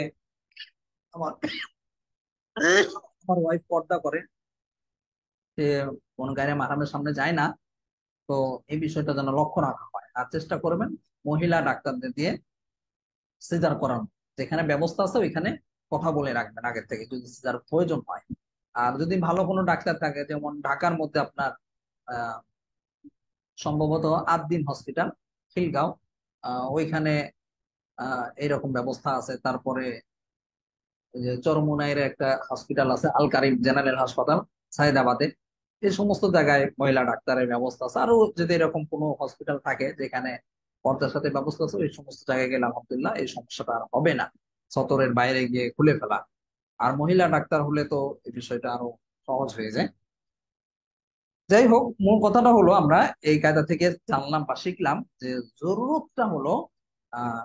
আমার আমার ওয়াইফ পর্দা করে, সে কোন গায়ে মাহরামের সামনে যায় না, তো এই বিষয়টা যেন লক্ষ্য রাখা হয়। আর চেষ্টা করবেন মহিলা ডাক্তারদের দিয়ে সিজার করানো, যেখানে ব্যবস্থা আছে ওইখানে কথা বলে রাখবেন আগের থেকে যদি সিজার প্রয়োজন হয়। আর যদি ভালো কোনো ডাক্তার থাকে, যেমন ঢাকার মধ্যে আপনার আহ সম্ভবত আদ্দিন হসপিটাল, খিলগাঁও, ওইখানে এইরকম ব্যবস্থা আছে। তারপরে ওই যে চরমুনাইয়ের একটা হসপিটাল আছে, আল কারিম জেনারেল হাসপাতাল, সায়দাবাদে। এই সমস্ত জায়গায় মহিলা ডাক্তারের ব্যবস্থা আছে। আরো যদি এরকম কোনো হসপিটাল থাকে যেখানে পর্দার সাথে ব্যবস্থা আছে, ওই সমস্ত জায়গায় গেলে আলহামদুলিল্লাহ এই সমস্যাটা আর হবে না, সতরের বাইরে গিয়ে খুলে ফেলা। আর মহিলা ডাক্তার হলে তো এই বিষয়টা আরো সহজ হয়ে যায়। যাই হোক, মূল কথাটা হলো আমরা এই কায়দা থেকে জানলাম বা শিখলাম যে জরুরতটা হলো আহ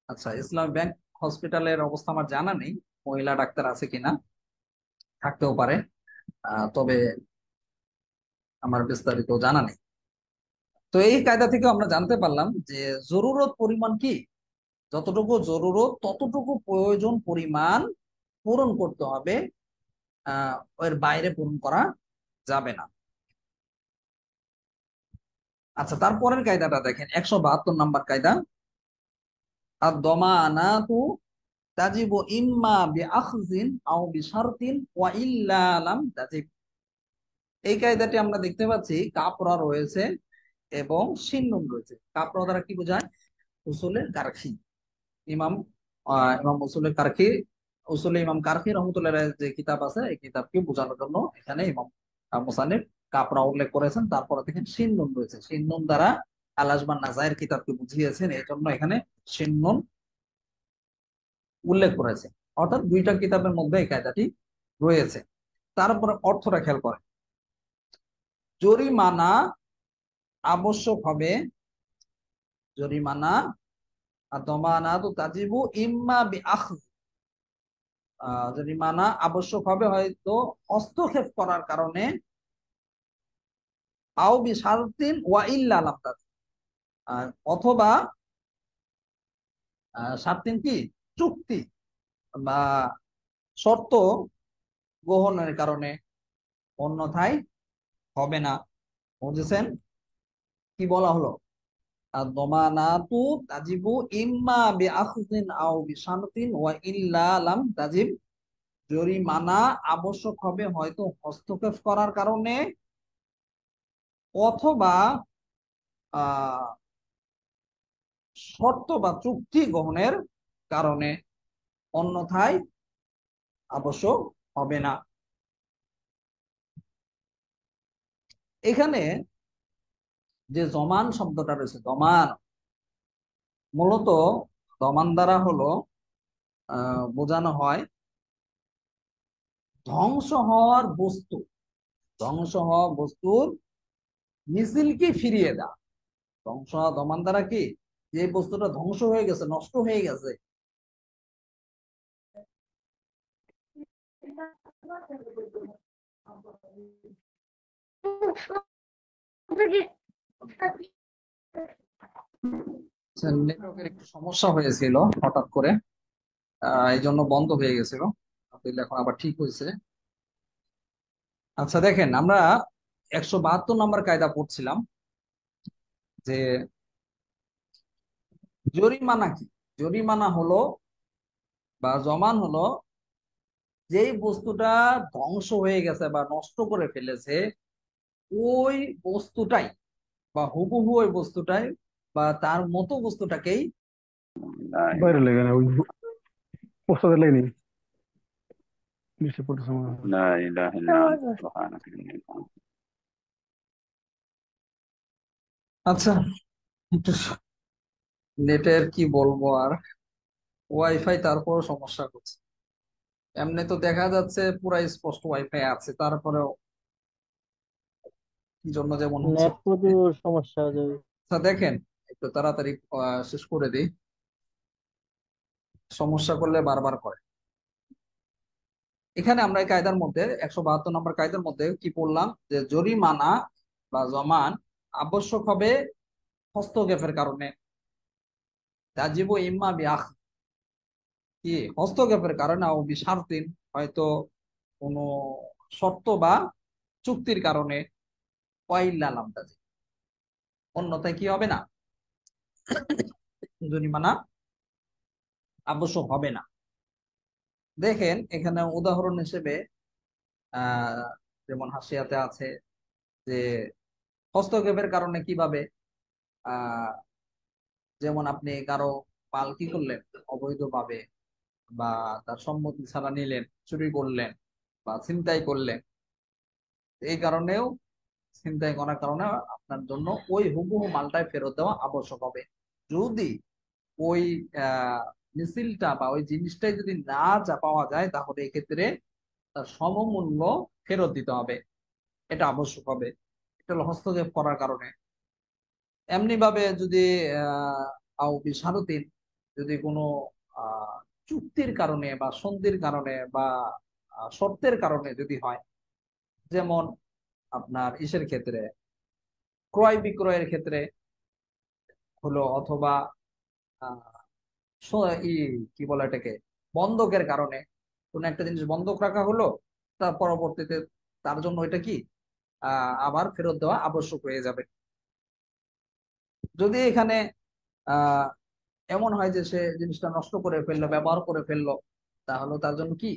আচ্ছা, ইসলাম ব্যাংক হসপিটালের অবস্থা আমার জানা নেই, মহিলা ডাক্তার আছে কিনা, থাকতেও পারে। তবে আমার বিস্তারিত জানা নেই। তো এই কায়দা থেকে আমরা জানতে পারলাম যে জরুরত পরিমাণ কি, যতটুকু জরুরত ততটুকু প্রয়োজন পরিমাণ পূরণ করতে হবে, এর বাইরে পূরণ করা যাবে না। আচ্ছা, তারপরের কায়দাটা দেখেন, 172 নম্বর কায়দা। আর দমানাতু তাজিবু ইম্মা বিআখযিন আও বিশারতিন ওয়া ইল্লা লাম তাজিব। এই কায়দাটি আমরা দেখতে পাচ্ছি কাপড়া রয়েছে এবং শিন্নুন রয়েছে। কাপড়া দ্বারা কি বোঝায়? উসুলের কারখি। ইমাম ইমাম উসুলের কারখি, উসুলে ইমাম কারখি রহমতুল্লাহ যে কিতাব আছে, এই কিতাবকে বোঝানোর জন্য এখানে ইমাম মুসান্নিফ কাপড়া উল্লেখ করেছেন। তারপরে দেখেন শিন্নুন রয়েছে, শিন্নুন দ্বারা আল আজমান নাজায়ের কিতাবকে বুঝিয়েছেন, এই জন্য এখানে শিন্নুন উল্লেখ করেছে। অর্থাৎ দুইটা কিতাবের মধ্যে এই কায়দাটি রয়েছে। তারপরে অর্থটা খেয়াল করে, জরিমানা আবশ্যক হবে, জরিমানা আর দমানাতু তাজিবু ইম্মা বিআখয, জরিমানা আবশ্যক হবে হয়তো হস্তক্ষেপ করার কারণে, আও বিশারতিন ওয়া ইল্লা লাম তাজিব, অথবা শারতিন কি, চুক্তি বা শর্ত গ্রহণের কারণে, অন্যথায় হবে না। বুঝেছেন কি বলা হলো? দমানাতু তাজিবু ইম্মা বিআখযিন আও বিশারতিন ওয়া ইল্লা লাম তাজিব, জরিমানা আবশ্যক হবে হয়তো হস্তক্ষেপ করার কারণে অথবা আহ শর্ত বা চুক্তি গ্রহণের কারণে, অন্যথায় আবশ্যক হবে না। এখানে যে জমান শব্দটা রয়েছে, দমান, মূলত দমান দ্বারা হলো বোঝানো হয় ধ্বংস হওয়ার বস্তু, ধ্বংস হওয়া বস্তুর মিছিলকে ফিরিয়ে দেওয়া। ধ্বংস হওয়া দমান দ্বারা কি, যে বস্তুটা ধ্বংস হয়ে গেছে, নষ্ট হয়ে গেছে, নেটওয়ার্কের একটু সমস্যা হয়েছিল হঠাৎ করে, এই জন্য বন্ধ হয়ে গেছিল, এখন আবার ঠিক হয়েছে। আচ্ছা দেখেন, আমরা 172 নম্বর কায়দা পড়ছিলাম যে জরিমানা কি। জরিমানা হলো বা জমান হলো যেই বস্তুটা ধ্বংস হয়ে গেছে বা নষ্ট করে ফেলেছে, ওই বস্তুটাই বা হুবহু ওই বস্তুটাই বা তার মতো বস্তুটাকেই বাইরে লেগে না ওই পোস্টারে লেগে নেই নিচে পড়তেছে মনে হয়। لا إله إلا أنت سبحانك إني كنت আচ্ছা, একটু নেটের কি বলবো আর, ওয়াইফাই তারপর সমস্যা করছে। এমনি তো দেখা যাচ্ছে পুরা স্পষ্ট ওয়াইফাই আছে, তারপরেও কি জন্য যেমন হচ্ছে। নেট প্রচুর সমস্যা যায়। আচ্ছা দেখেন, একটু তাড়াতাড়ি শেষ করে দিই, সমস্যা করলে বারবার করে। এখানে আমরা এই কায়দার মধ্যে 172 নম্বর কায়দার মধ্যে কি পড়লাম, যে জরিমানা বা জমান আবশ্যক হবে হস্তক্ষেপের কারণে। তাজিবু ইম্মা বিআখ, কি হস্তক্ষেপের কারণে, ও বিশারতিন, হয়তো কোনো শর্ত বা চুক্তির কারণে, ওয়াইল্লা লাম তাজিব, অন্যথায় কি হবে না, জরিমানা আবশ্যক হবে না। দেখেন এখানে উদাহরণ হিসেবে আহ যেমন হাসিয়াতে আছে যে হস্তক্ষেপের কারণে কিভাবে, আহ যেমন আপনি কারো মাল কি করলেন অবৈধভাবে, বা তার সম্মতি ছাড়া নিলেন, চুরি করলেন বা ছিনতাই করলেন, এই কারণেও, ছিনতাই করার কারণে আপনার জন্য ওই হুবহু মালটাই ফেরত দেওয়া আবশ্যক হবে। যদি ওই আহ মিছিলটা বা ওই জিনিসটাই যদি না যা পাওয়া যায়, তাহলে এক্ষেত্রে তার সমমূল্য ফেরত দিতে হবে, এটা আবশ্যক হবে। এটা হলো হস্তক্ষেপ করার কারণে। এমনি ভাবে যদি আও বিশারতিন, যদি কোনো আহ চুক্তির কারণে বা সন্ধির কারণে বা শর্তের কারণে যদি হয়, যেমন আপনার ইসের ক্ষেত্রে, ক্রয় বিক্রয়ের ক্ষেত্রে হলো, অথবা আহ কি বলে এটাকে, বন্ধকের কারণে কোন একটা জিনিস বন্ধক রাখা হলো, তার পরবর্তীতে তার জন্য এটা কি আবার ফেরত দেওয়া আবশ্যক হয়ে যাবে। যদি এখানে আহ এমন হয় যে সে জিনিসটা নষ্ট করে ফেললো, ব্যবহার করে ফেললো, তাহলে তার জন্য কি,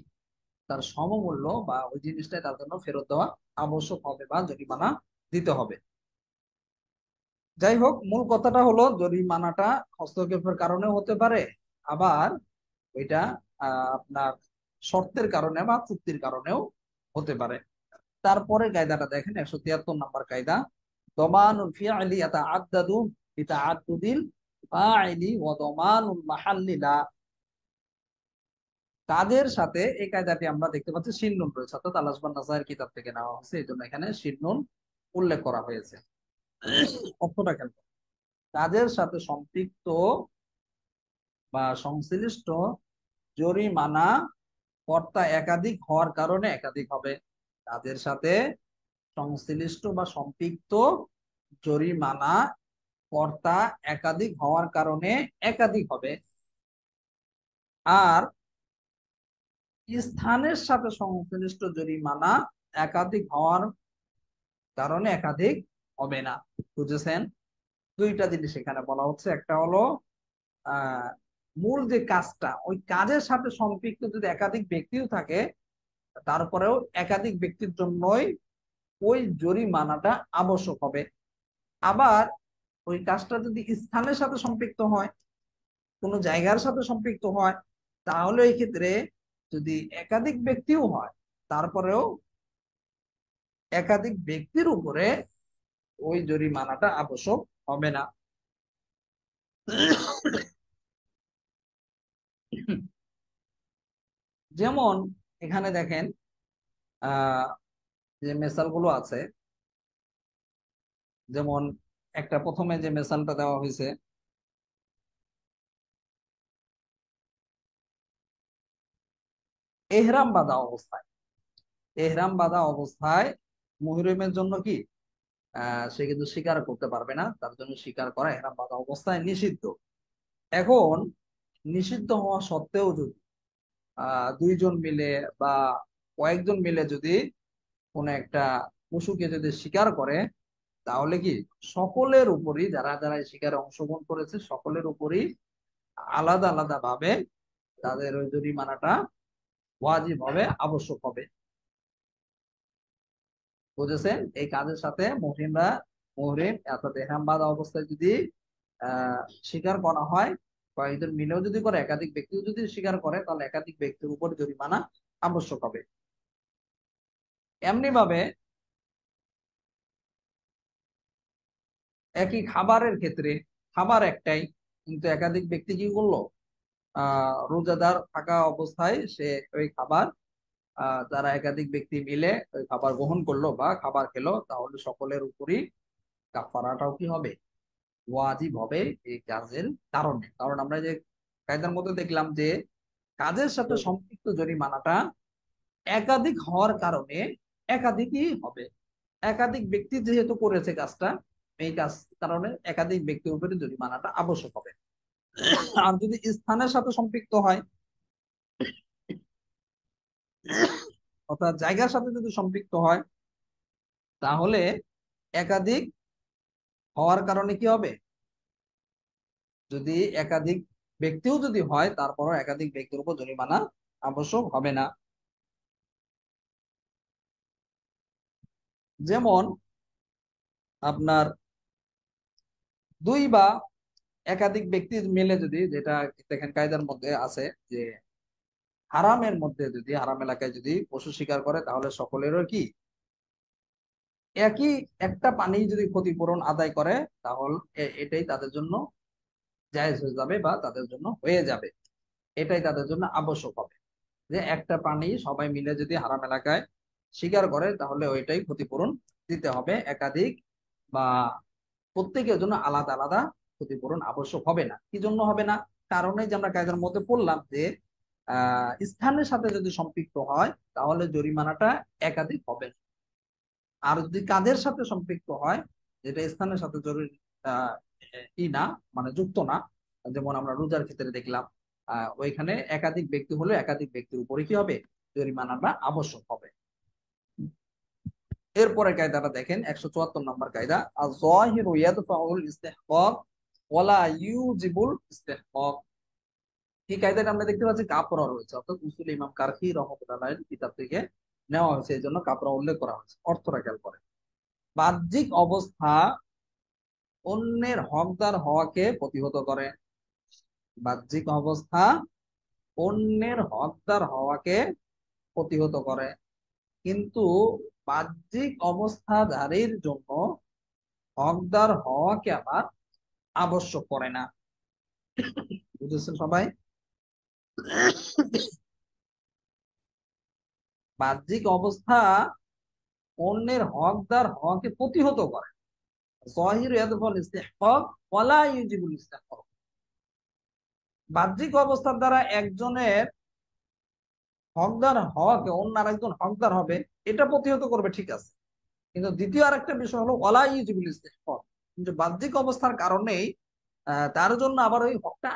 তার সমমূল্য বা ওই জিনিসটাই তার জন্য ফেরত দেওয়া আবশ্যক হবে বা জরিমানা দিতে হবে। যাই হোক, মূল কথাটা হলো জরিমানাটা হস্তক্ষেপের কারণেও হতে পারে, আবার ওইটা আপনার শর্তের কারণে বা চুক্তির কারণেও হতে পারে। তারপরে কায়দাটা দেখেন, 173 নম্বর কায়দা, দমানুল ফিআলি ইয়াতাআদ্দাদু বিতাআদ্দুদিল ফাইলি ওয়া দমানুল মাহাল্লি লা। কাজের সাথে এই কায়দাটি আমরা দেখতে পাচ্ছি শিন্নুন রয়েছে, অর্থাৎ আল আসবান নাসায়ের কিতাব থেকে নেওয়া হয়েছে, এই জন্য এখানে শিন্নুন উল্লেখ করা হয়েছে। অর্থটা কেন, কাজের সাথে সম্পৃক্ত বা সংশ্লিষ্ট জরিমানা কর্তা একাধিক হওয়ার কারণে একাধিক হবে। কাজের সাথে সংশ্লিষ্ট বা সম্পৃক্ত জরিমানা কর্তা একাধিক হওয়ার কারণে একাধিক হবে। আর স্থানের সাথে সংশ্লিষ্ট জরিমানা একাধিক হওয়ার কারণে একাধিক হবে না। বুঝেছেন? দুইটা জিনিস এখানে বলা হচ্ছে, একটা হলো আহ মূল যে কাজটা, ওই কাজের সাথে সম্পৃক্ত যদি একাধিক ব্যক্তিও থাকে, তারপরেও একাধিক ব্যক্তির জন্যই ওই জরিমানাটা আবশ্যক হবে। আবার ওই কাজটা যদি স্থানের সাথে সম্পৃক্ত হয়, কোনো জায়গার সাথে সম্পৃক্ত হয়, তাহলে এই ক্ষেত্রে যদি একাধিক ব্যক্তিও হয়, তারপরেও একাধিক ব্যক্তির উপরে ওই জরিমানাটা আবশ্যক হবে না। যেমন এখানে দেখেন যে মেসালগুলো আছে, যেমন একটা প্রথমে যে মেসালটা দেওয়া হয়েছে, এহরাম বাঁধা অবস্থায়, এহরাম বাঁধা অবস্থায় মুহরিমের জন্য কি সে কিন্তু শিকার করতে পারবে না, তার জন্য শিকার করা এহরাম বাঁধা অবস্থায় নিষিদ্ধ। এখন নিষিদ্ধ হওয়া সত্ত্বেও যদি দুইজন মিলে বা কয়েকজন মিলে যদি কোন একটা পশুকে যদি শিকার করে, তাহলে কি সকলের উপরই, যারা যারা এই শিকারে অংশগ্রহণ করেছে সকলের উপরই আলাদা আলাদা ভাবে তাদের ওই জরিমানাটা ওয়াজিব হবে, আবশ্যক হবে। বুঝেছেন? এই কাজের সাথে মুহরিম অর্থাৎ ইহরাম বাঁধা অবস্থায় যদি আহ শিকার করা হয়, কয়েকজন মিলেও যদি করে, একাধিক ব্যক্তিও যদি শিকার করে, তাহলে একাধিক ব্যক্তির উপর জরিমানা আবশ্যক হবে। এমনি ভাবে একই খাবারের ক্ষেত্রে, খাবার একটাই কিন্তু একাধিক ব্যক্তি কি করলো, রোজাদার থাকা অবস্থায় সে ওই খাবার যারা একাধিক ব্যক্তি মিলে ওই খাবার গ্রহণ করলো বা খাবার খেলো, তাহলে সকলের উপরই কাফারাটাও কি হবে, ওয়াজিব হবে এই কাজের কারণে। কারণ আমরা যে কায়দার মধ্যে দেখলাম যে কাজের সাথে সম্পৃক্ত জরিমানাটা একাধিক হওয়ার কারণে একাধিকই হবে। একাধিক ব্যক্তি যেহেতু করেছে কাজটা, এই কাজ কারণে একাধিক ব্যক্তির উপরে জরিমানাটা আবশ্যক হবে। আর যদি স্থানের সাথে সম্পৃক্ত হয়, অর্থাৎ জায়গার সাথে যদি সম্পৃক্ত হয়, তাহলে একাধিক হওয়ার কারণে কি হবে, যদি একাধিক ব্যক্তিও যদি হয়, তারপরও একাধিক ব্যক্তির উপর জরিমানা আবশ্যক হবে না। যেমন আপনার দুই বা একাধিক ব্যক্তি মিলে যদি, যেটা দেখেন কায়দার মধ্যে আছে যে হারামের মধ্যে যদি, হারাম এলাকায় যদি পশু শিকার করে, তাহলে সকলেরও কি একই একটা পানি যদি ক্ষতিপূরণ আদায় করে, তাহলে এটাই তাদের জন্য জায়েজ হয়ে যাবে বা তাদের জন্য হয়ে যাবে, এটাই তাদের জন্য আবশ্যক হবে। যে একটা পানি সবাই মিলে যদি হারাম এলাকায় শিকার করে, তাহলে ওইটাই ক্ষতিপূরণ দিতে হবে। একাধিক বা প্রত্যেকের জন্য আলাদা আলাদা ক্ষতিপূরণ আবশ্যক হবে না। কি জন্য হবে না? কারণে যে আমরা কায়দার মধ্যে পড়লাম যে স্থানের সাথে যদি সম্পৃক্ত হয়, তাহলে জরিমানাটা একাধিক হবে না। আর যদি কাজের সাথে সম্পৃক্ত হয়, যেটা স্থানের সাথে জরুরি আহ না, মানে যুক্ত না, যেমন আমরা রোজার ক্ষেত্রে দেখলাম, ওইখানে একাধিক ব্যক্তি হলে একাধিক ব্যক্তির উপরে কি হবে, জরিমানাটা আবশ্যক হবে। এরপরে কায়দাটা দেখেন, 174 নম্বর কায়দা, আয-যাহিরু ইয়াদফাউল ইসতিহকাক ওয়ালা ইউজিবুল ইসতিহকাক। এই কায়দাটা আমরা দেখতে পাচ্ছি কাপড়া রয়েছে, অর্থাৎ উসুল ইমাম কারখি রহমাতুল্লাহ কিতাব থেকে নেওয়া হয়েছে, এই জন্য কাপড়া উল্লেখ করা হয়েছে। অর্থটা খেয়াল করে, বাহ্যিক অবস্থা অন্যের হকদার হওয়াকে প্রতিহত করে। বাহ্যিক অবস্থা অন্যের হকদার হওয়াকে প্রতিহত করে, কিন্তু বাহ্যিক অবস্থাধারীর জন্য হকদার হওয়াকে আবার আবশ্যক করে না। বুঝেছেন সবাই? বাহ্যিক অবস্থা অন্যের হকদার হওয়াকে প্রতিহত করে। যাহিরু ইয়াদফুল ইসতিহকাক ওয়ালা ইউজিবুল ইসতিহকাক। বাহ্যিক অবস্থার দ্বারা একজনের হকদার হওয়াকে অন্য আরেকজন হকদার হবে, এটা প্রতিহত করবে, ঠিক আছে, কিন্তু দ্বিতীয় আরেকটা বিষয় হলো ওয়ালা ইউজিবুল ইসতিহকাক, কিন্তু বাহ্যিক অবস্থার কারণেই তার জন্য আবার ওই হকটা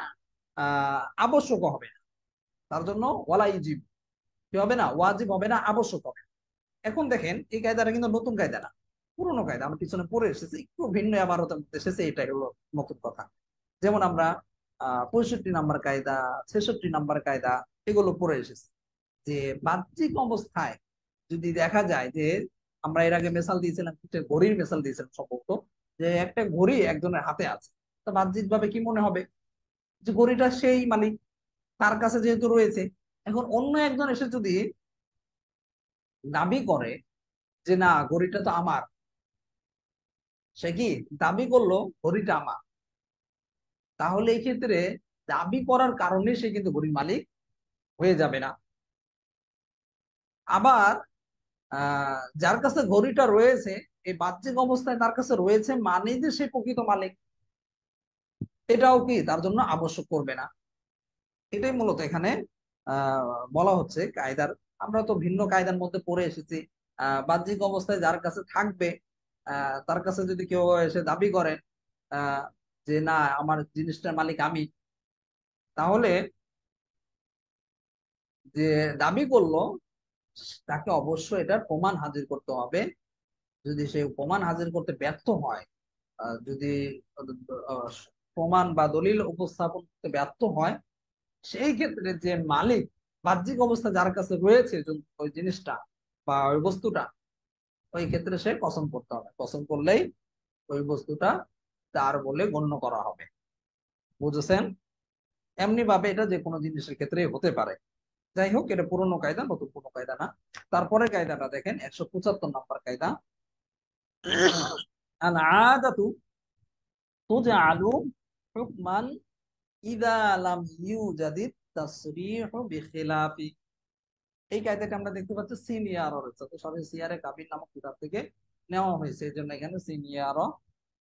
আবশ্যক হবে না, তার জন্য ওয়ালা ইউজিব কি হবে না, ওয়াজিব হবে না, আবশ্যক হবে। এখন দেখেন এই কায়দাটা কিন্তু নতুন কায়দা না, পুরোনো কায়দা, আমরা পিছনে পড়ে এসেছি, একটু ভিন্ন আবার এসেছে, এটাই হলো নতুন কথা। যেমন আমরা 65 নাম্বার কায়দা, 66 নাম্বার কায়দা, এগুলো পড়ে এসেছি যে বাহ্যিক অবস্থায় যদি দেখা যায় যে, আমরা এর আগে মেসাল দিয়েছিলাম, একটা ঘড়ির মেসাল দিয়েছিলাম সম্ভবত, যে একটা ঘড়ি একজনের হাতে আছে, তা বাহ্যিক ভাবে কি মনে হবে যে ঘড়িটা সেই মালিক, তার কাছে যেহেতু রয়েছে। এখন অন্য একজন এসে যদি দাবি করে যে না ঘড়িটা তো আমার, সে কি দাবি করলো ঘড়িটা আমার, তাহলে এই ক্ষেত্রে দাবি করার কারণে সে কিন্তু ঘড়ির মালিক হয়ে যাবে না। আবার যার কাছে ঘড়িটা রয়েছে, এই বাহ্যিক অবস্থায় তার কাছে রয়েছে মানে যে সে প্রকৃত মালিক, এটাও কি তার জন্য আবশ্যক করবে না। এটাই মূলত এখানে বলা হচ্ছে কায়দার। আমরা তো ভিন্ন কায়দার মধ্যে পড়ে এসেছি। বাহ্যিক অবস্থায় যার কাছে থাকবে, তার কাছে যদি কেউ এসে দাবি করে আহ, যে না আমার জিনিসটার মালিক আমি, তাহলে যে দাবি করলো তাকে অবশ্যই এটার প্রমাণ হাজির করতে হবে। যদি সে প্রমাণ হাজির করতে ব্যর্থ হয়, যদি আহ, প্রমাণ বা দলিল উপস্থাপন করতে ব্যর্থ হয়, সেই ক্ষেত্রে যে মালিক বাহ্যিক অবস্থা যার কাছে রয়েছে ওই জিনিসটা বা ওই বস্তুটা, ওই ক্ষেত্রে সে কসম করতে হবে। কসম করলেই ওই বস্তুটা তার বলে গণ্য করা হবে। বুঝেছেন? এমনি ভাবে এটা যে কোনো জিনিসের ক্ষেত্রে হতে পারে। যাই হোক, এটা পুরনো কায়দা, নতুন কোনো কায়দা না। তারপরে কায়দাটা দেখেন, 175 নম্বর কায়দা। আল আদাতু তুজআলু হুকমান ইদা লাম ইউজাদিত তাসরিহু বিখিলাফি। এই কায়দাটা আমরা দেখতে পাচ্ছি সিনিয়র সিয়ারে কাবির নামক কিতাব থেকে নেওয়া হয়েছে, এই জন্য এখানে সিনিয়র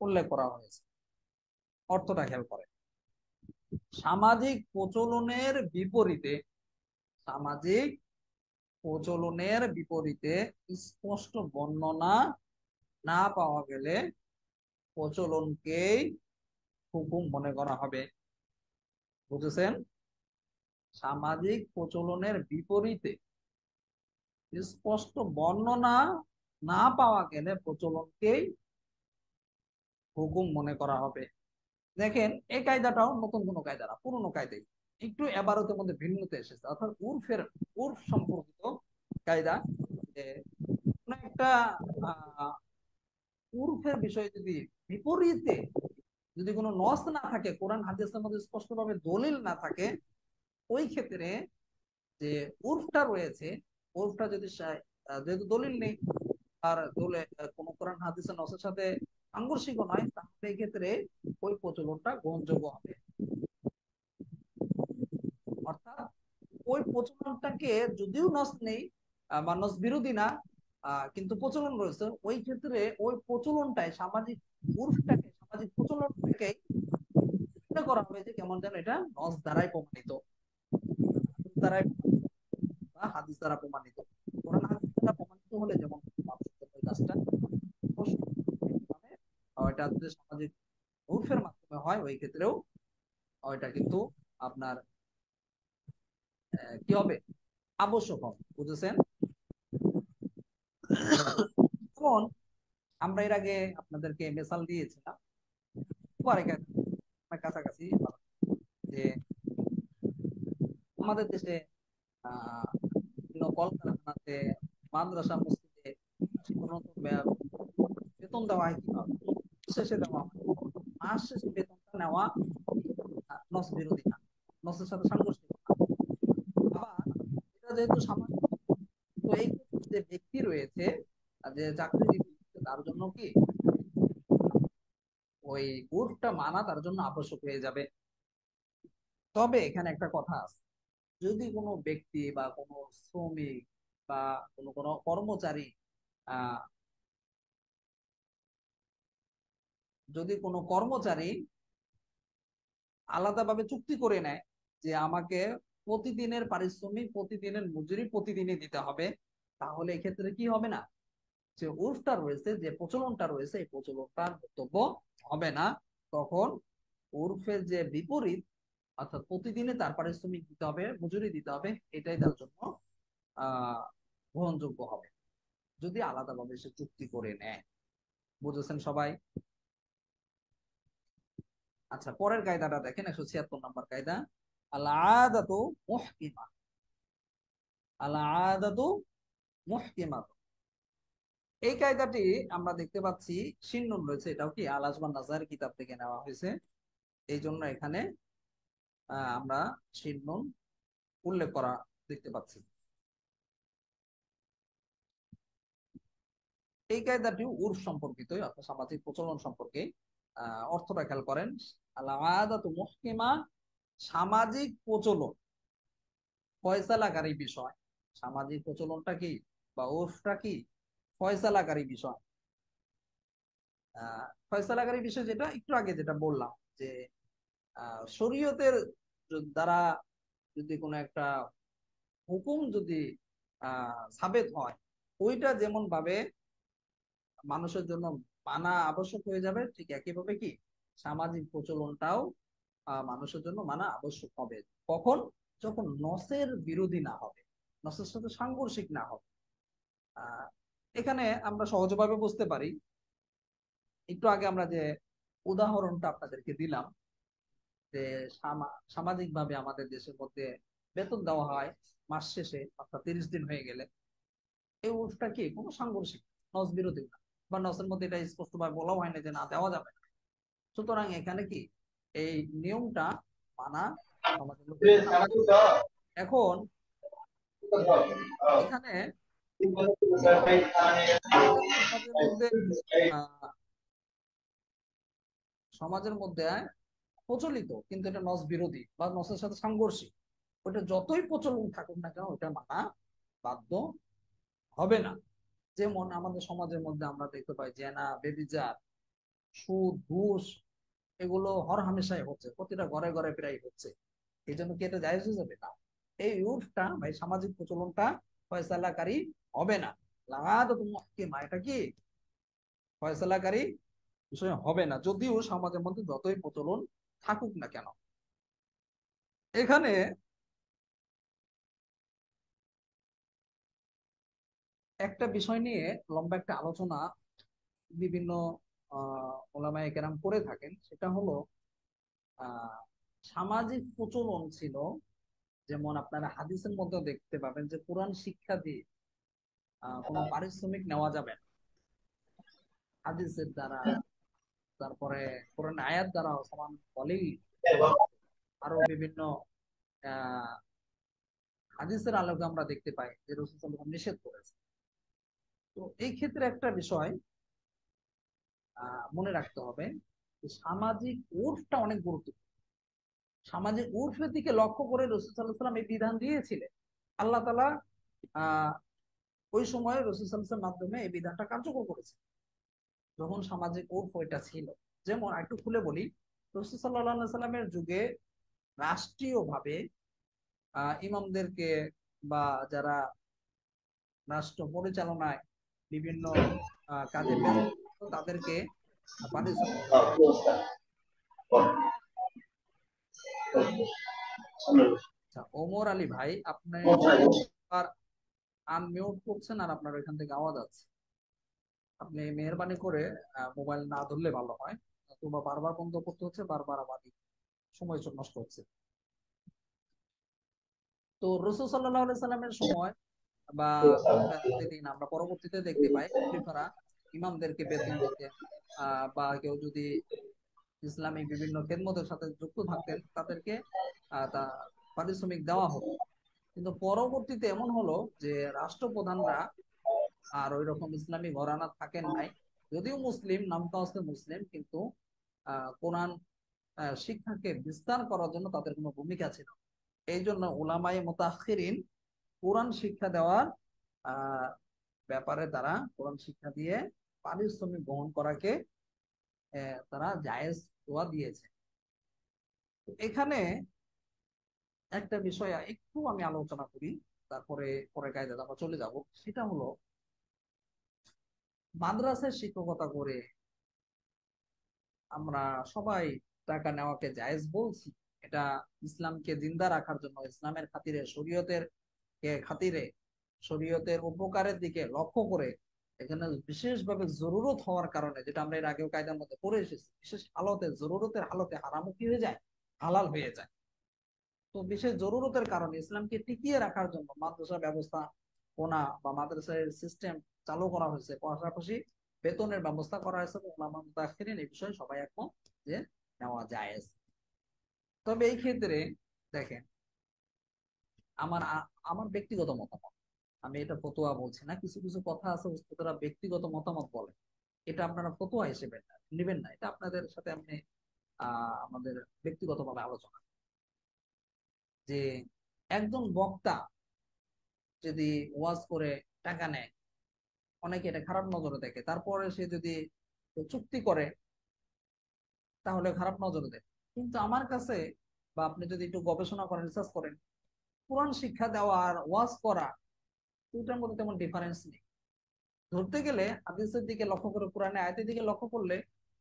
উল্লেখ করা হয়েছে। অর্থটা খেয়াল করে, সামাজিক প্রচলনের বিপরীতে, সামাজিক প্রচলনের বিপরীতে স্পষ্ট বর্ণনা না পাওয়া গেলে প্রচলনকেই হুকুম মনে করা হবে। বুঝেছেন? সামাজিক প্রচলনের বিপরীতে স্পষ্ট বর্ণনা না পাওয়া গেলে প্রচলনকেই হুকুম মনে করা হবে। দেখেন, এই কায়দাটাও নতুন কোনো কায়দা না, পুরনো কায়দাই, একটু এবারতের মধ্যে ভিন্নতা এসেছে, অর্থাৎ উর্ফ সম্পর্কিত কায়দা। যে কোনো একটা আহ উর্ফের বিষয় যদি বিপরীতে, যদি কোনো নস না থাকে, কোরআন হাদিসের মধ্যে স্পষ্টভাবে দলিল না থাকে, ওই ক্ষেত্রে যে উর্ফটা রয়েছে, উর্ফটা যদি যেহেতু দলিল নেই আর দলে কোনো কোরআন হাদিসের নসের সাথে সাংঘর্ষিক নয়, তাহলে এই ক্ষেত্রে ওই প্রচলনটা গ্রহণযোগ্য হবে। অর্থাৎ ওই প্রচলনটাকে যদিও নস নেই বা নস বিরোধী না, কিন্তু প্রচলন রয়েছে, ওই ক্ষেত্রে ওই প্রচলনটাই সামাজিক উর্ফটাকে, সামাজিক প্রচলনটাকে মনে করা হবে যে কেমন যেন এটা নস দ্বারাই প্রমাণিত, দ্বারাই বা হাদিস দ্বারা প্রমাণিত। কোরআন হাদিস দ্বারা প্রমাণিত হলে যেমন ওই কাজটা ওইটা যদি সামাজিক উর্ফের মাধ্যমে হয়, ওই ক্ষেত্রেও ওইটা কিন্তু আপনার কি হবে, আবশ্যক হবে। বুঝেছেন? এখন আমরা এর আগে আপনাদেরকে মেসাল দিয়েছিলাম কাছাকাছি, যে আমাদের দেশে বিভিন্ন কলকারখানাতে, মাদ্রাসা, মসজিদে সাধারণত বেতন দেওয়া হয় কিভাবে? শেষে দেওয়া হয়। মাস শেষে বেতনটা নেওয়া নস বিরোধী না, নসের সাথে সাংঘর্ষিক না। আবার এটা যেহেতু সামাজিক, তো এই ক্ষেত্রে যে ব্যক্তি রয়েছে, যে চাকরিজীবী, তার জন্য কি ওই উর্ফটা মানা তার জন্য আবশ্যক হয়ে যাবে। তবে এখানে একটা কথা আছে, যদি কোনো ব্যক্তি বা কোনো শ্রমিক বা কোনো কোনো কর্মচারী আহ যদি কোনো কর্মচারী আলাদাভাবে চুক্তি করে নেয় যে আমাকে প্রতিদিনের পারিশ্রমিক, প্রতিদিনের মজুরি প্রতিদিনই দিতে হবে, তাহলে এক্ষেত্রে কি হবে না, যে উর্ফটা রয়েছে, যে প্রচলনটা রয়েছে, এই প্রচলনটার বক্তব্য হবে না। তখন উর্ফের যে বিপরীত, অর্থাৎ প্রতিদিনে তার পারিশ্রমিক দিতে হবে, মজুরি দিতে হবে, এটাই তার জন্য আহ গ্রহণযোগ্য হবে, যদি আলাদাভাবে সে চুক্তি করে নেয়। বুঝেছেন সবাই? আচ্ছা, পরের কায়দাটা দেখেন, 176 নম্বর কায়দা। আল আদাতু মুহকিমা। আল আদাতু মুহকিমা। এই কায়দাটি আমরা দেখতে পাচ্ছি শিন্নুন রয়েছে, এটাও কি আল আজমান নাজার কিতাব থেকে নেওয়া হয়েছে, এই জন্য এখানে আমরা শিন্নুন উল্লেখ করা দেখতে পাচ্ছি। এই কায়দাটি উর্ফ সম্পর্কিত, অর্থাৎ সামাজিক প্রচলন সম্পর্কে। অর্থটা খেয়াল করেন, আল আদাতু মুহকিমা, সামাজিক প্রচলন ফয়সালাকারী বিষয়। সামাজিক প্রচলনটা কি বা উর্ফটা কি? ফয়সালাকারী বিষয়। ফয়সালাকারী বিষয় যেটা একটু আগে যেটা বললাম, যে শরীয়তের দ্বারা যদি কোনো একটা হুকুম যদি সাবেত হয়, ওইটা যেমন ভাবে মানুষের জন্য মানা আবশ্যক হয়ে যাবে, ঠিক একইভাবে কি সামাজিক প্রচলনটাও মানুষের জন্য মানা আবশ্যক হবে। কখন? যখন নসের বিরোধী না হবে, নসের সাথে সাংঘর্ষিক না হবে। আহ এখানে আমরা সহজভাবে বুঝতে পারি, একটু আগে আমরা যে উদাহরণটা আপনাদেরকে দিলাম, যে সামাজিক ভাবে আমাদের দেশের মধ্যে বেতন দেওয়া হয় মাস শেষে, অর্থাৎ 30 দিন হয়ে গেলে। এই উল্টা কি কোনো সাংঘর্ষিক, নস বিরোধী না, বা নসের মধ্যে এটা স্পষ্ট ভাবে বলা হয় না যে না দেওয়া যাবে না। সুতরাং এখানে কি এই নিয়মটা মানা সমাজের লোকের জন্য আবশ্যক। এখন এখানে আমাদের সমাজের মধ্যে আহ সমাজের মধ্যে প্রচলিত, কিন্তু এটা নস বিরোধী বা নসের সাথে সাংঘর্ষিক, ওটা যতই প্রচলন থাকুক না কেন ওটা মানা বাধ্য হবে না। যেমন আমাদের সমাজের মধ্যে আমরা দেখতে পাই জেনা, বেবিচার, সুদ, ঘুষ, এগুলো হর হামেশাই হচ্ছে, প্রতিটা ঘরে ঘরে প্রায় হচ্ছে। এই জন্য কি এটা জায়েজ হয়ে যাবে? না। এই উর্ফটা ভাই সামাজিক প্রচলনটা ফয়সালাকারী হবে না। লাগাদাতুল মুহকিমা, এটা কি ফয়সালাকারী বিষয় হবে না, যদিও সমাজের মধ্যে যতই প্রচলন থাকুক না কেন। এখানে একটা বিষয় নিয়ে লম্বা একটা আলোচনা বিভিন্ন ওলামায়ে কেরাম করে থাকেন, সেটা হলো আহ সামাজিক প্রচলন ছিল, যেমন আপনারা হাদিসের মধ্যে দেখতে পাবেন যে কোরআন শিক্ষা দিয়ে কোনো পারিশ্রমিক নেওয়া যাবে না। হাদিসের দ্বারা, তারপরে কোরআন আয়াত দ্বারা সমান বলেই, আরো বিভিন্ন আহ হাদিসের আলোকে আমরা দেখতে পাই যে রাসূল সাল্লাল্লাহু আলাইহি ওয়াসাল্লাম নিষেধ করেছে। তো এই ক্ষেত্রে একটা বিষয় মনে রাখতে হবে, যে সামাজিক উর্ফটা অনেক গুরুত্বপূর্ণ। সামাজিক উর্ফের দিকে লক্ষ্য করে রাসূল সাল্লাল্লাহু আলাইহি ওয়াসাল্লাম এই বিধান দিয়েছিলেন। আল্লাহ তাআলা আহ ওই সময় রাসূল সাল্লাল্লাহু আলাইহি ওয়াসাল্লামের মাধ্যমে এই বিধানটা কার্যকর করেছে, যখন সামাজিক উর্ফ ওইটা ছিল। যেমন একটু খুলে বলি, রাসূল সাল্লাল্লাহু আলাইহি সাল্লামের যুগে রাষ্ট্রীয় ভাবে ইমামদেরকে বা যারা রাষ্ট্র পরিচালনায় বিভিন্ন কাজে ব্যস্ত তাদেরকে পারিশ্রমিক দেওয়া হতো। আচ্ছা, ওমর আলী ভাই, আপনি আনমিউট করছেন আর আপনার এখান থেকে আওয়াজ আছে। আপনি মেহরবানি করে মোবাইল না ধরলে ভালো হয়, অথবা বারবার বন্ধ করতে হচ্ছে, বারবার আমাদের সময় নষ্ট হচ্ছে। তো রাসূল সাল্লাল্লাহু আলাইহি সাল্লামের সময় বা দিন আমরা পরবর্তীতে দেখতে পাই খলিফারা ইমামদেরকে বেতন দিতেন, বা কেউ যদি ইসলামী বিভিন্ন খেদমতের সাথে যুক্ত থাকতেন তাদেরকে তা পারিশ্রমিক দেওয়া হতো। কিন্তু পরবর্তীতে এমন হলো যে রাষ্ট্রপ্রধানরা আর ওই রকম ইসলামী ঘরানা থাকেন নাই, যদিও মুসলিম, নামটা হচ্ছে মুসলিম, কিন্তু কোরআন শিক্ষাকে বিস্তার করার জন্য তাদের কোনো ভূমিকা ছিল। এই জন্য উলামায়ে মুতাআখিরিন কোরআন শিক্ষা দেওয়ার আহ ব্যাপারে তারা কোরআন শিক্ষা দিয়ে পারিশ্রমিক গ্রহণ করাকে তারা জায়েজ দোয়া দিয়েছে। তো এখানে একটা বিষয় একটু আমি আলোচনা করি, তারপরে পরে কায়দাতে আমরা চলে যাব। সেটা হলো মাদ্রাসায় শিক্ষকতা করে আমরা সবাই টাকা নেওয়াকে জায়েজ বলছি। এটা ইসলামকে জিন্দা রাখার জন্য, ইসলামের খাতিরে, শরীয়তের খাতিরে, শরীয়তের উপকারের দিকে লক্ষ্য করে, এখানে বিশেষভাবে জরুরত হওয়ার কারণে, যেটা আমরা এর আগেও কায়দার মধ্যে পড়ে এসেছি, বিশেষ হালতে, জরুরতের হালতে হারামও কি হয়ে যায়, হালাল হয়ে যায়। তো বিশেষ জরুরতের কারণে ইসলামকে টিকিয়ে রাখার জন্য মাদ্রাসা ব্যবস্থা কোনা বা মাদ্রাসার সিস্টেম চালু করা হয়েছে, পাশাপাশি বেতনের ব্যবস্থা করা হয়েছে। উলামা মুতাআখিরিন এই বিষয়ে সবাই একমত যে নেওয়া জায়েজ। তবে এই ক্ষেত্রে দেখেন, আমার আমার ব্যক্তিগত মতামত, আমি এটা ফতোয়া বলছি না, কিছু কিছু কথা আছে উস্তাদরা ব্যক্তিগত মতামত বলে, এটা আপনারা ফতোয়া হিসেবে নেবেন না, এটা আপনাদের সাথে আপনি আমাদের ব্যক্তিগতভাবে আলোচনা, যে একজন বক্তা যদি ওয়াজ করে টাকা নেয়, অনেকে এটা খারাপ নজরে দেখে, তারপরে সে যদি চুক্তি করে তাহলে খারাপ নজরে দেখে। কিন্তু আমার কাছে, বা আপনি যদি একটু গবেষণা করেন, রিসার্চ করেন, কোরআন শিক্ষা দেওয়া আর ওয়াজ করা দুটার মধ্যে তেমন ডিফারেন্স নেই। ধরতে গেলে হাদিসের দিকে লক্ষ্য করে, কোরআনে আয়াতের দিকে লক্ষ্য করলে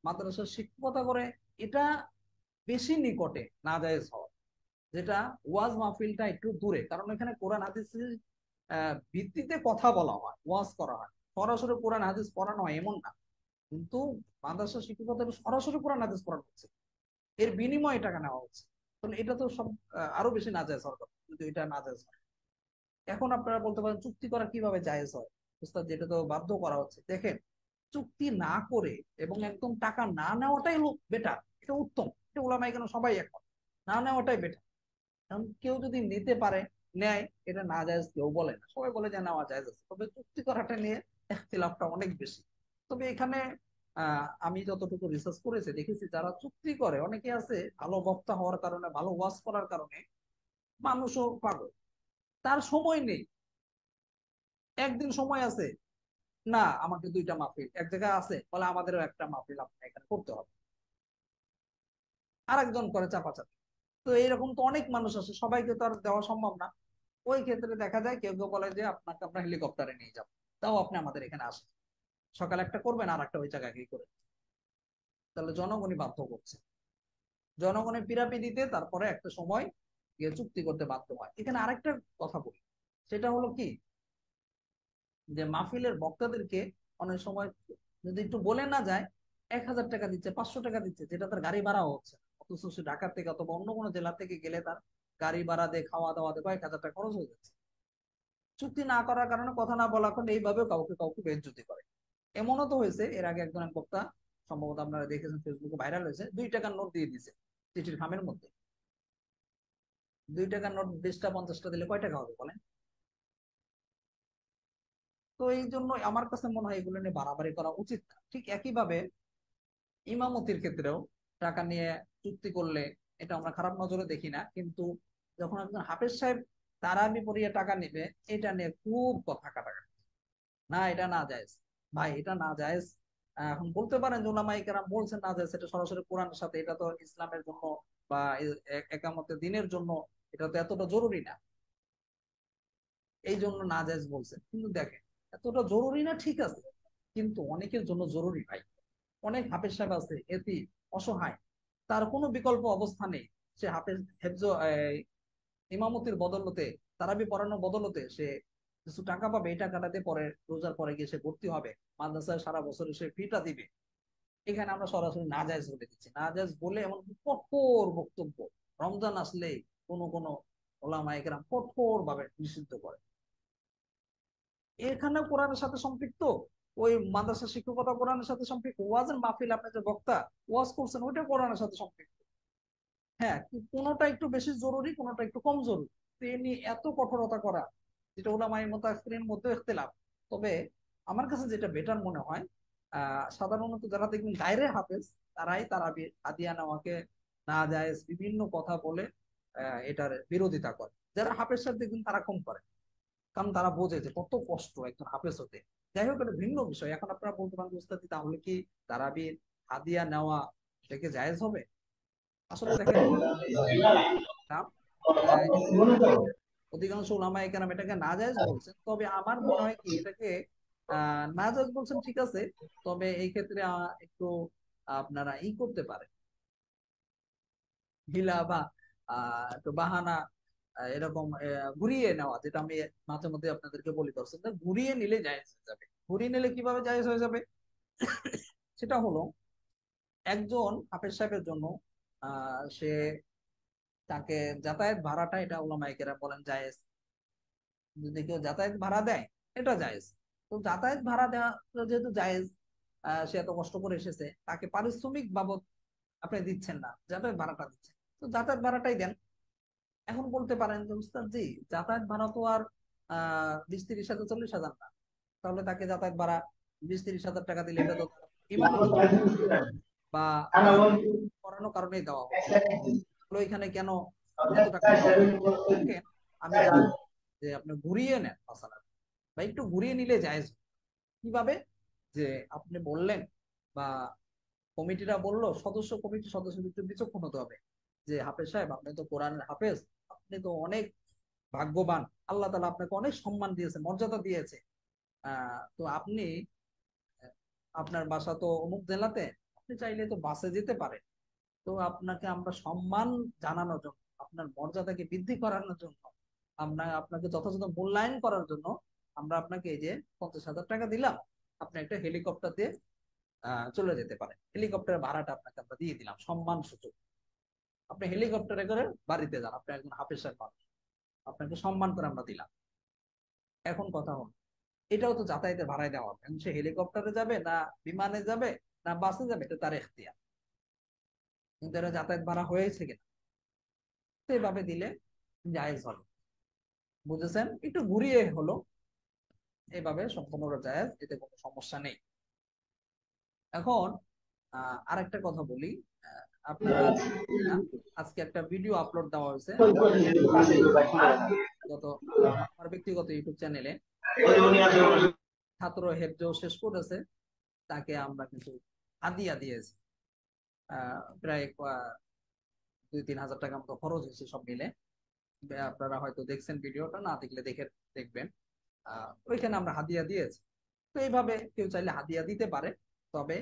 মাদ্রাসার শিক্ষকতা করে এটা বেশি নিকটে নাজায়েজ হওয়া, যেটা ওয়াজ মাহফিলটা একটু দূরে, কারণ এখানে কোরআন হাদিসের ভিত্তিতে কথা বলা হয়, ওয়াজ করা হয়, সরাসরি কোরআন হাদিস পড়ানো হয় এমন না। কিন্তু মাদ্রাসা শিক্ষকতা সরাসরি কোরআন হাদিস পড়ানো হচ্ছে, এর বিনিময়ে টাকা নেওয়া হচ্ছে, তাহলে এটা তো সব আরো বেশি নাজায়েজ হওয়ার কথা যদি এটা নাজায়েজ হয়। এখন আপনারা বলতে পারেন চুক্তি করা কিভাবে জায়েজ হয় উস্তাদ, যেটা তো বাধ্য করা হচ্ছে। দেখেন, চুক্তি না করে এবং একদম টাকা না নেওয়াটাই বেটার, এটা উত্তম, এটা ওলামায়ে কেরাম সবাই এখন না নেওয়াটাই বেটার। কারণ কেউ যদি নিতে পারে নেয়, এটা না জায়েজ কেউ বলে না, সবাই বলে যে নেওয়া জায়েজ আছে, তবে চুক্তি করাটা নিয়ে ইখতিলাফটা অনেক বেশি। তবে এখানে আমি যতটুকু রিসার্চ করেছি দেখেছি, যারা চুক্তি করে অনেকে আছে ভালো বক্তা হওয়ার কারণে, ভালো ওয়াজ করার কারণে, মানুষও পাগল, তার সময় নেই, একদিন সময় আছে, না আমাকে দুইটা মাহফিল এক জায়গায় আছে, বলে আমাদেরও একটা মাহফিল আপনার এখানে করতে হবে, আরেকজন করে চাপাচাপি। তো এইরকম তো অনেক মানুষ আছে, সবাইকে তো আর দেওয়া সম্ভব না। ওই ক্ষেত্রে দেখা যায় কেউ কেউ বলে যে আপনাকে আমরা হেলিকপ্টারে নিয়ে যাবো, তাও আপনি আমাদের এখানে আসেন, সকালে একটা করবেন আর একটা ওই জায়গায় গিয়ে করে, তাহলে জনগণই বাধ্য করছে, জনগণের পিরাপি দিতে তারপরে একটা সময় গিয়ে চুক্তি করতে বাধ্য হয়। এখানে আরেকটা কথা বলি, সেটা হলো কি, যে মাহফিলের বক্তাদেরকে অনেক সময় যদি একটু বলে না যায়, 1,000 টাকা দিচ্ছে, 500 টাকা দিচ্ছে, যেটা তার গাড়ি ভাড়া হচ্ছে না। অথচ সে ঢাকা থেকে অথবা অন্য কোনো জেলা থেকে গেলে তার গাড়ি ভাড়া দিয়ে খাওয়া দাওয়া দিয়ে কয়েক হাজার টাকা খরচ হয়ে যাচ্ছে। চুক্তি না করার কারণে, কথা না বলার কারণে এইভাবে কাউকে কাউকে বেইজ্জতি করে। এমনও তো হয়েছে, এর আগে একজন এক বক্তা, সম্ভবত আপনারা দেখেছেন ফেসবুকে ভাইরাল হয়েছে, 2 টাকার নোট দিয়ে দিছে চিঠির খামের মধ্যে। 2 টাকার নোট 20টা 50টা দিলে কয় টাকা হবে বলেন? তো এই জন্য আমার কাছে মনে হয় এগুলো নিয়ে বাড়াবাড়ি করা উচিত না। ঠিক একইভাবে ইমামতির ক্ষেত্রেও টাকা নিয়ে চুক্তি করলে এটা আমরা খারাপ নজরে দেখি না, কিন্তু যখন একজন হাফেজ সাহেব তারাবি পড়িয়ে টাকা নিবে, এটা নিয়ে খুব কথা কাটাকাটি, না এটা না জায়েজ, ভাই এটা না জায়েজ। এখন বলতে পারেন যে উলামায়ে কেরাম বলছেন না জায়েজ, এটা সরাসরি কোরআনের সাথে, এটা তো ইসলামের জন্য বা একামতে দিনের জন্য এটা তো এতটা জরুরি না, এই জন্য না জায়েজ বলছেন। কিন্তু দেখেন, এতটা জরুরি না ঠিক আছে, কিন্তু অনেকের জন্য জরুরি ভাই। অনেক হাফেজ সাহেব আছে এতি অসহায়, তার কোনো বিকল্প অবস্থা নেই, সে হাফেজ হেফজ ইমামতির বদলতে, তারাবি পড়ানোর বদলতে সে কিছু টাকা পাবে, এই টাকাটাতে পরে রোজার পরে গিয়ে সে ভর্তি হবে মাদ্রাসায়, সারা বছর সে ফিটা দিবে। এখানে আমরা সরাসরি নাজায়েজ বলে দিচ্ছি, নাজায়েজ বলে এমন কঠোর বক্তব্য রমজান আসলেই কোনো কোনো ওলামায়ে কেরাম কঠোর ভাবে নিষিদ্ধ করে। এখানে কোরআনের সাথে সম্পৃক্ত, ওই মাদ্রাসা শিক্ষকতা কোরআনের সাথে সম্পৃক্ত, ওয়াজের মাহফিল আপনি যে বক্তা ওয়াজ করছেন ওইটা কোরআনের সাথে সম্পৃক্ত। হ্যাঁ, কোনোটা একটু বেশি জরুরি, কোনোটা একটু কম জরুরি, তো এ নিয়ে এত কঠোরতা করা, যেটা ওলামায়ে মুতাআখিরিনের মধ্যে ইখতিলাফ। তবে আমার কাছে যেটা বেটার মনে হয়, সাধারণত যারা দেখবেন গায়রে হাফেজ, তারাই তারাবি হাদিয়া নেওয়াকে নাজায়েজ বিভিন্ন কথা বলে এটার বিরোধিতা করে। যারা হাফেজ সাহেব দেখবেন তারা কম করে, কারণ তারা বোঝে যে কত কষ্ট একজন হাফেজ হতে। যাই হোক, এটা ভিন্ন বিষয়। এখন আপনারা বলতে পারেন উস্তাদি তাহলে কি তারাবির হাদিয়া নেওয়া এটাকে জায়েজ হবে? আসলে দেখেন, অধিকাংশ উলামায়ে কেরাম এটাকে নাজায়েজ বলছেন, তবে আমার মনে হয় কি এটাকে নাজায়েজ বলছেন ঠিক আছে, তবে এই ক্ষেত্রে একটু আপনারা করতে পারেন, হিলা বা একটু বাহানা, এরকম ঘুরিয়ে নেওয়া, যেটা আমি মাঝে মধ্যে আপনাদেরকে বলি, দর্শক ঘুরিয়ে নিলে জায়েজ হয়ে যাবে। ঘুরিয়ে নিলে কিভাবে জায়েজ হয়ে যাবে, সেটা হলো একজন হাফেজ সাহেবের জন্য সে তাকে যাতায়াত ভাড়াটা, এটা উলামায়ে কেরাম বলেন জায়েজ, যদি কেউ যাতায়াত ভাড়া দেয় এটা জায়েজ। তো যাতায়াত ভাড়া দেওয়া যেহেতু জায়েজ, সে এত কষ্ট করে এসেছে, তাকে পারিশ্রমিক বাবদ আপনি দিচ্ছেন না, যাতায়াত ভাড়াটা দিচ্ছেন, তো যাতায়াত ভাড়াটাই দেন। এখন বলতে পারেন যে উস্তাদ জি, যাতায়াত ভাড়া তো আর 20-30 হাজার 40 হাজার না, তাহলে তাকে যাতায়াত ভাড়া 20-30 হাজার টাকা দিলে এটা তো তার ইমানের জন্য বা পড়ানোর কারণেই দেওয়া হচ্ছে। তাহলে এখানে কেন এত টাকা? দেখেন, আমি চাই যে আপনি ঘুরিয়ে নেন মাসালা, বা একটু ঘুরিয়ে নিলে জায়েজ। কিভাবে? যে আপনি বললেন বা কমিটিরা বললো, কমিটির সদস্যদের একটু বিচক্ষণ হতে হবে যে হাফেজ সাহেব, আপনি তো কোরআনের হাফেজ, আপনি তো অনেক ভাগ্যবান, আল্লাহ তাআলা আপনাকে অনেক সম্মান দিয়েছে, মর্যাদা দিয়েছে। তো আপনি, আপনার বাসা তো অমুক জেলাতে, আপনি চাইলে তো বাসে যেতে পারেন। তো আপনাকে আমরা সম্মান জানানোর জন্য, আপনার মর্যাদাকে বৃদ্ধি করানোর জন্য, আমরা আপনাকে যথাযথ মূল্যায়ন করার জন্য আমরা আপনাকে এই যে 50,000 টাকা দিলাম, আপনি একটা হেলিকপ্টার দিয়ে চলে যেতে পারেন। হেলিকপ্টারের ভাড়াটা আপনাকে আমরা দিয়ে দিলাম সম্মান সূচক। আপনি হেলিকপ্টারে করে বাড়িতে যান, আপনি একজন হাফেজ সাহেব মানুষ, আপনাকে সম্মান করে আমরা দিলাম। এখন কথা হল, এটাও তো যাতায়াতের ভাড়ায় দেওয়া হবে। এখন সে হেলিকপ্টারে যাবে না বিমানে যাবে না বাসে যাবে, এটা তার এখতিয়ার। কিন্তু এটা যাতায়াত ভাড়া হয়েছে কিনা, সেভাবে দিলে জায়েজ হবে। বুঝেছেন? একটু ঘুরিয়ে হলো, এভাবে সম্পূর্ণ জায়েজ, এতে কোনো সমস্যা নেই। এখন আরেকটা কথা বলি, আপনারা না, আজকে একটা ভিডিও আপলোড দেওয়া হয়েছে গত আমার ব্যক্তিগত ইউটিউব চ্যানেলে। ছাত্র হেফজ শেষ করেছে, তাকে আমরা কিছু হাদিয়া দিয়েছি। প্রায় 2-3 হাজার টাকা মতো খরচ হয়েছে সব মিলে। আপনারা হয়তো দেখছেন ভিডিওটা, না দেখলে দেখবেন। ওইখানে আমরা হাদিয়া দিয়েছি। তো এইভাবে কেউ চাইলে হাদিয়া দিতে পারে, তবে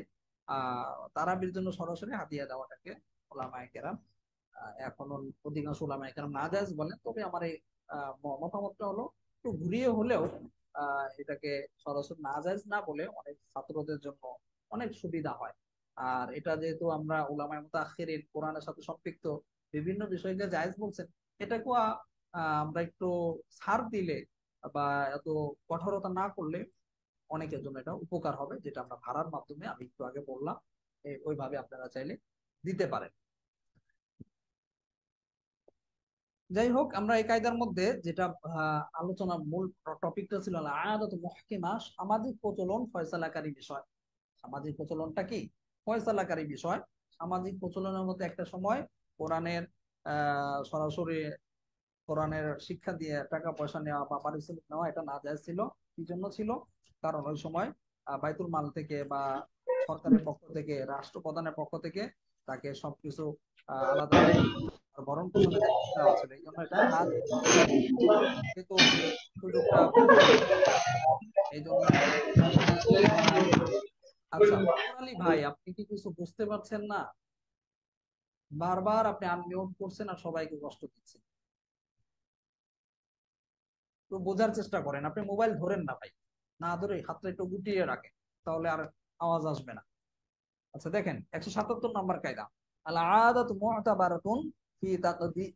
তারাবির জন্য সরাসরি হাদিয়া দেওয়াটাকে ওলামায়ে কেরাম এখনো অধিকাংশ ওলামায়ে কেরাম নাজায়েজ বলেন। তবে আমার এই মতামতটা হলো, একটু ঘুরিয়ে হলেও এটাকে সরাসরি নাজায়েজ না বলে অনেক ছাত্রদের জন্য অনেক সুবিধা হয়। আর এটা যেহেতু আমরা উলামায়ে মুতাআখিরিন কোরআনের সাথে সম্পৃক্ত বিভিন্ন বিষয়কে জায়েজ বলছেন, এটাকেও আমরা একটু ছাড় দিলে বা এত কঠোরতা না করলে অনেকের জন্য এটা উপকার হবে, যেটা আমরা ভাড়ার মাধ্যমে আমি একটু আগে বললাম। ওইভাবে আপনারা চাইলে দিতে পারেন। যাই হোক, আমরা এই কায়দার মধ্যে যেটা আলোচনার মূল টপিকটা ছিল আয়াদাতু মুহকিমা, সামাজিক প্রচলন ফয়সালাকারী বিষয়। সামাজিক প্রচলনটা কি? ফয়সালাকারী বিষয়। সামাজিক প্রচলনের মধ্যে একটা সময় কোরআনের সরাসরি কোরআনের শিক্ষা দিয়ে টাকা পয়সা নেওয়া বা পারিশ্রমিক নেওয়া এটা নাজায়েজ ছিল। কি জন্য ছিল? কারণ ওই সময় বাইতুল মাল থেকে বা সরকারের পক্ষ থেকে, রাষ্ট্রপ্রধানের পক্ষ থেকে তাকে সবকিছু আলাদা ভরণ পোষণের দায়িত্ব দেওয়া ছিল। এই জন্য এটা না, কিন্তু সুযোগটা এই জন্য। আচ্ছা আলী ভাই, আপনি কি কিছু বুঝতে পারছেন না? বারবার আপনি আনমিউট করছেন আর সবাইকে কষ্ট দিচ্ছেন। তো বোঝার চেষ্টা করেন, আপনি মোবাইল ধরেন না ভাই, না ধরে হাতটা একটু গুটিয়ে রাখেন, তাহলে আর আওয়াজ আসবে না। আচ্ছা দেখেন, 177 নম্বর কায়দা, আল আদাতু মু'তাবারাতুন ফি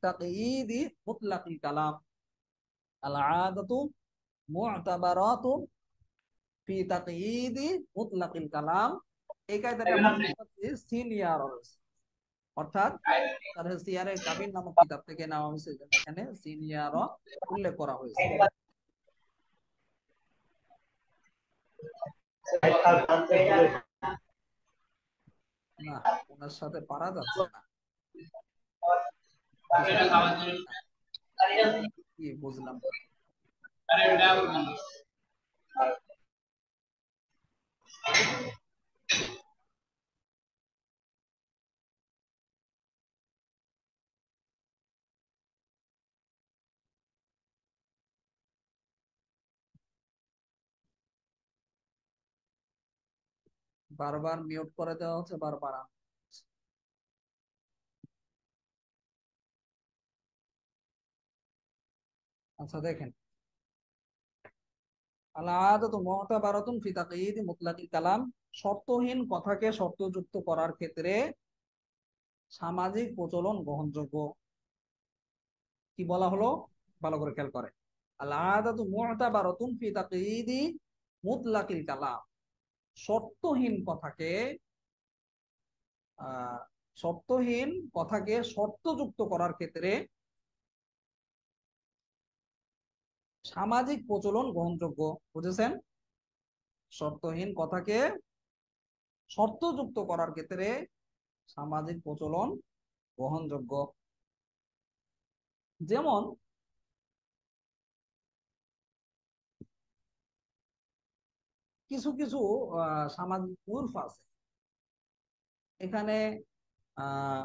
তাকয়ীদি মুতলাকিল কালাম। আল আদাতু মু'তাবারাতুন ফি তাকয়ীদি মুতলাকিল কালাম। এই কায়দাটা আমরা সিনিয়র, অর্থাৎ তার সিয়ারের কাবিন নামক কিতাব থেকে নেওয়া হয়েছে, এখানে সিনিয়র উল্লেখ করা হয়েছে। না, ওনার সাথে পারা যাচ্ছে না। কি বুঝলাম? বারবার মিউট করে দেওয়া হচ্ছে, বারবার আচ্ছা দেখেন, আল আদাতু মু'তাবারাতুন ফি তাকয়ীদি মুতলাকিল কালাম, শর্তহীন কথাকে শর্তযুক্ত করার ক্ষেত্রে সামাজিক প্রচলন গ্রহণযোগ্য। কি বলা হলো? ভালো করে খেয়াল করে, আল আদাতু মু'তাবারাতুন ফি তাকয়ীদি মুতলাকিল কালাম, শর্তহীন কথাকে আহ শর্তহীন কথাকে শর্তযুক্ত করার ক্ষেত্রে সামাজিক প্রচলন গ্রহণযোগ্য। বুঝেছেন? শর্তহীন কথাকে শর্তযুক্ত করার ক্ষেত্রে সামাজিক প্রচলন গ্রহণযোগ্য। যেমন কিছু কিছু সামাজিক উর্ফ আছে এখানে। আহ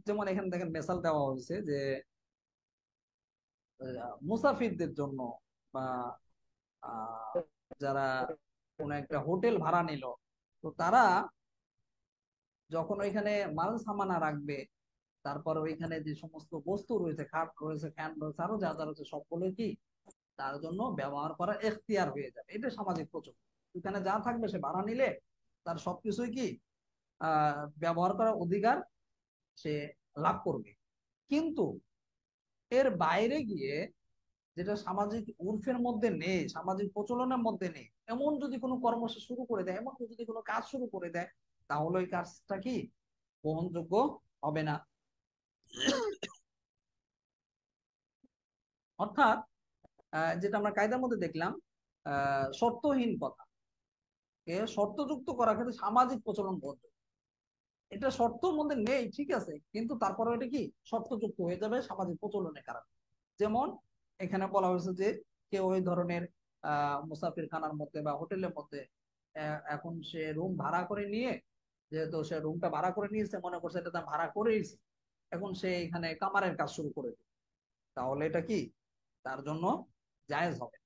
যেমন এখানে দেখেন মেসাল দেওয়া হয়েছে যে মুসাফিরদের জন্য বা আহ, যারা কোন একটা হোটেল ভাড়া নিল, তো তারা যখন ওইখানে মাল সামানা রাখবে, তারপর ওইখানে যে সমস্ত বস্তু রয়েছে, খাট রয়েছে, ফ্যান রয়েছে, আরো যা যা রয়েছে, সবগুলো কি তার জন্য ব্যবহার করা এখতিয়ার হয়ে যাবে। এটা সামাজিক প্রচলন। এখানে যা থাকবে সে ভাড়া নিলে তার সবকিছুই কি ব্যবহার করার অধিকার সে লাভ করবে। কিন্তু এর বাইরে গিয়ে যেটা সামাজিক উর্ফের মধ্যে নেই, সামাজিক প্রচলনের মধ্যে নেই, এমন যদি কোনো কর্ম সে শুরু করে দেয়, এমন যদি কোনো কাজ শুরু করে দেয়, তাহলে ওই কাজটা কি গ্রহণযোগ্য হবে না। অর্থাৎ যেটা আমরা কায়দার মধ্যে দেখলাম, শর্তহীন কথা কে শর্তযুক্ত করার ক্ষেত্রে সামাজিক প্রচলন বদ্ধ। এটা শর্তর মধ্যে নেই ঠিক আছে, কিন্তু তারপরে এটা কি শর্তযুক্ত হয়ে যাবে সামাজিক প্রচলনের কারণে। যেমন এখানে বলা হয়েছে যে কেউ ওই ধরনের মুসাফির খানার মধ্যে বা হোটেলের মধ্যে এখন সে রুম ভাড়া করে নিয়ে, যেহেতু সে রুমটা ভাড়া করে নিয়েছে, মনে করছে এটা তার ভাড়া করেইছে, এখন সে এখানে কামারের কাজ শুরু করে দিল, তাহলে এটা কি তার জন্য জায়েজ হবে।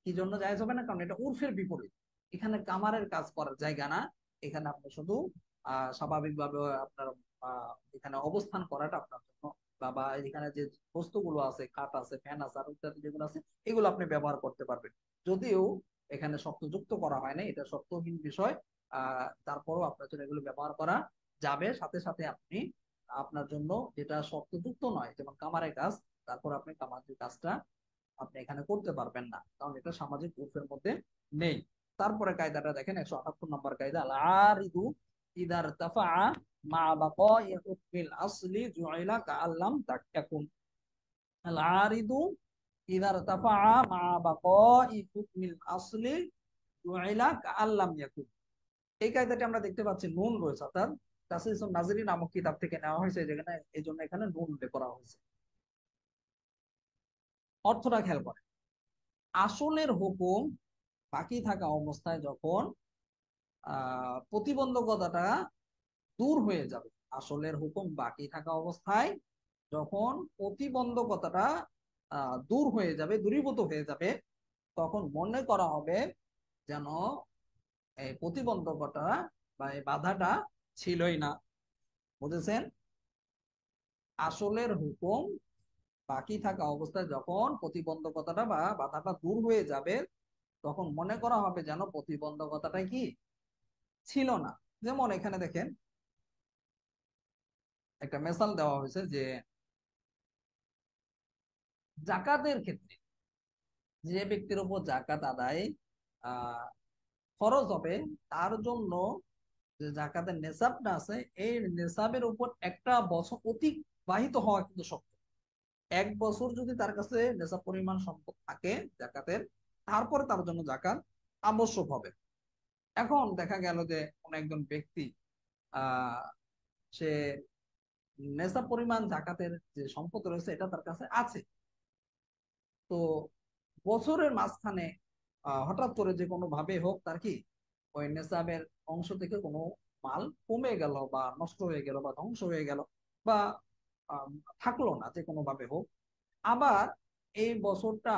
কি জন্য জায়েজ হবে না? কারণ এটা উর্ফের বিপরীত। এখানে কামারের কাজ করার জায়গা না, এখানে আপনি শুধু স্বাভাবিকভাবে আপনার এখানে অবস্থান করাটা আপনার জন্য, বা এখানে যে বস্তুগুলো আছে, খাট আছে, ফ্যান আছে, আর ইত্যাদি যেগুলো আছে, এগুলো আপনি ব্যবহার করতে পারবেন। যদিও এখানে শর্ত যুক্ত করা হয় না, এটা শর্তহীন বিষয়, তারপরও আপনার জন্য এগুলো ব্যবহার করা যাবে। সাথে সাথে আপনি আপনার জন্য যেটা শর্তযুক্ত নয়, যেমন কামারের কাজ, তারপর আপনি কামারের কাজটা আপনি এখানে করতে পারবেন না, কারণ এটা সামাজিক উর্ফের মধ্যে নেই। তারপরে কায়দাটা দেখেন, 178 নম্বর কায়দা, আল আরিদু ইদার তাফা মা বাকাই হুকমিল আসলি জুইলা কাআল্লাম তাকুন। আল আরিদু ইদার তাফা মা বাকাই হুকমিল আসলি জুইলা কাআল্লাম ইয়াকুন। এই কায়দাটি আমরা দেখতে পাচ্ছি নুন রয়েছে, অর্থাৎ তাসিস নাজরি নামক কিতাব থেকে নেওয়া হয়েছে, যেখানে এই জন্য এখানে নুন উল্লেখ করা হয়েছে। অর্থটা খেয়াল করে, আসলের হুকুম বাকি থাকা অবস্থায় যখন প্রতিবন্ধকতাটা দূর হয়ে যাবে, আসলের হুকুম বাকি থাকা অবস্থায় যখন প্রতিবন্ধকতাটা দূর হয়ে যাবে, দূরীভূত হয়ে যাবে, তখন মনে করা হবে যেন এই প্রতিবন্ধকতা বা এই বাধাটা ছিলই না। বুঝেছেন? আসলের হুকুম বাকি থাকা অবস্থায় যখন প্রতিবন্ধকতাটা বা বাধাটা দূর হয়ে যাবে, তখন মনে করা হবে যেন প্রতিবন্ধকতাটা কি ছিল না। যেমন এখানে দেখেন একটা মেসাল দেওয়া হয়েছে যে জাকাতের ক্ষেত্রে যে ব্যক্তির উপর জাকাত আদায় আহ খরচ হবে, তার জন্য যে জাকাতের নেসাবটা আছে, এই নেসাবের উপর একটা বছর অতিবাহিত হওয়া কিন্তু শক্ত। 1 বছর যদি তার কাছে নেশাব পরিমাণ সম্পদ থাকে জাকাতের, তারপরে তার জন্য জাকাত আবশ্যক হবে। এখন দেখা গেল যে কোন একজন ব্যক্তি আহ সে নেশাব পরিমাণ জাকাতের যে সম্পদ রয়েছে এটা তার কাছে আছে, তো বছরের মাঝখানে হঠাৎ করে যে কোনো ভাবে হোক তার কি ওই নেশাবের অংশ থেকে কোনো মাল কমে গেল বা নষ্ট হয়ে গেল বা ধ্বংস হয়ে গেল বা আহ, থাকলো না, যে কোনো ভাবে হোক, আবার এই বছরটা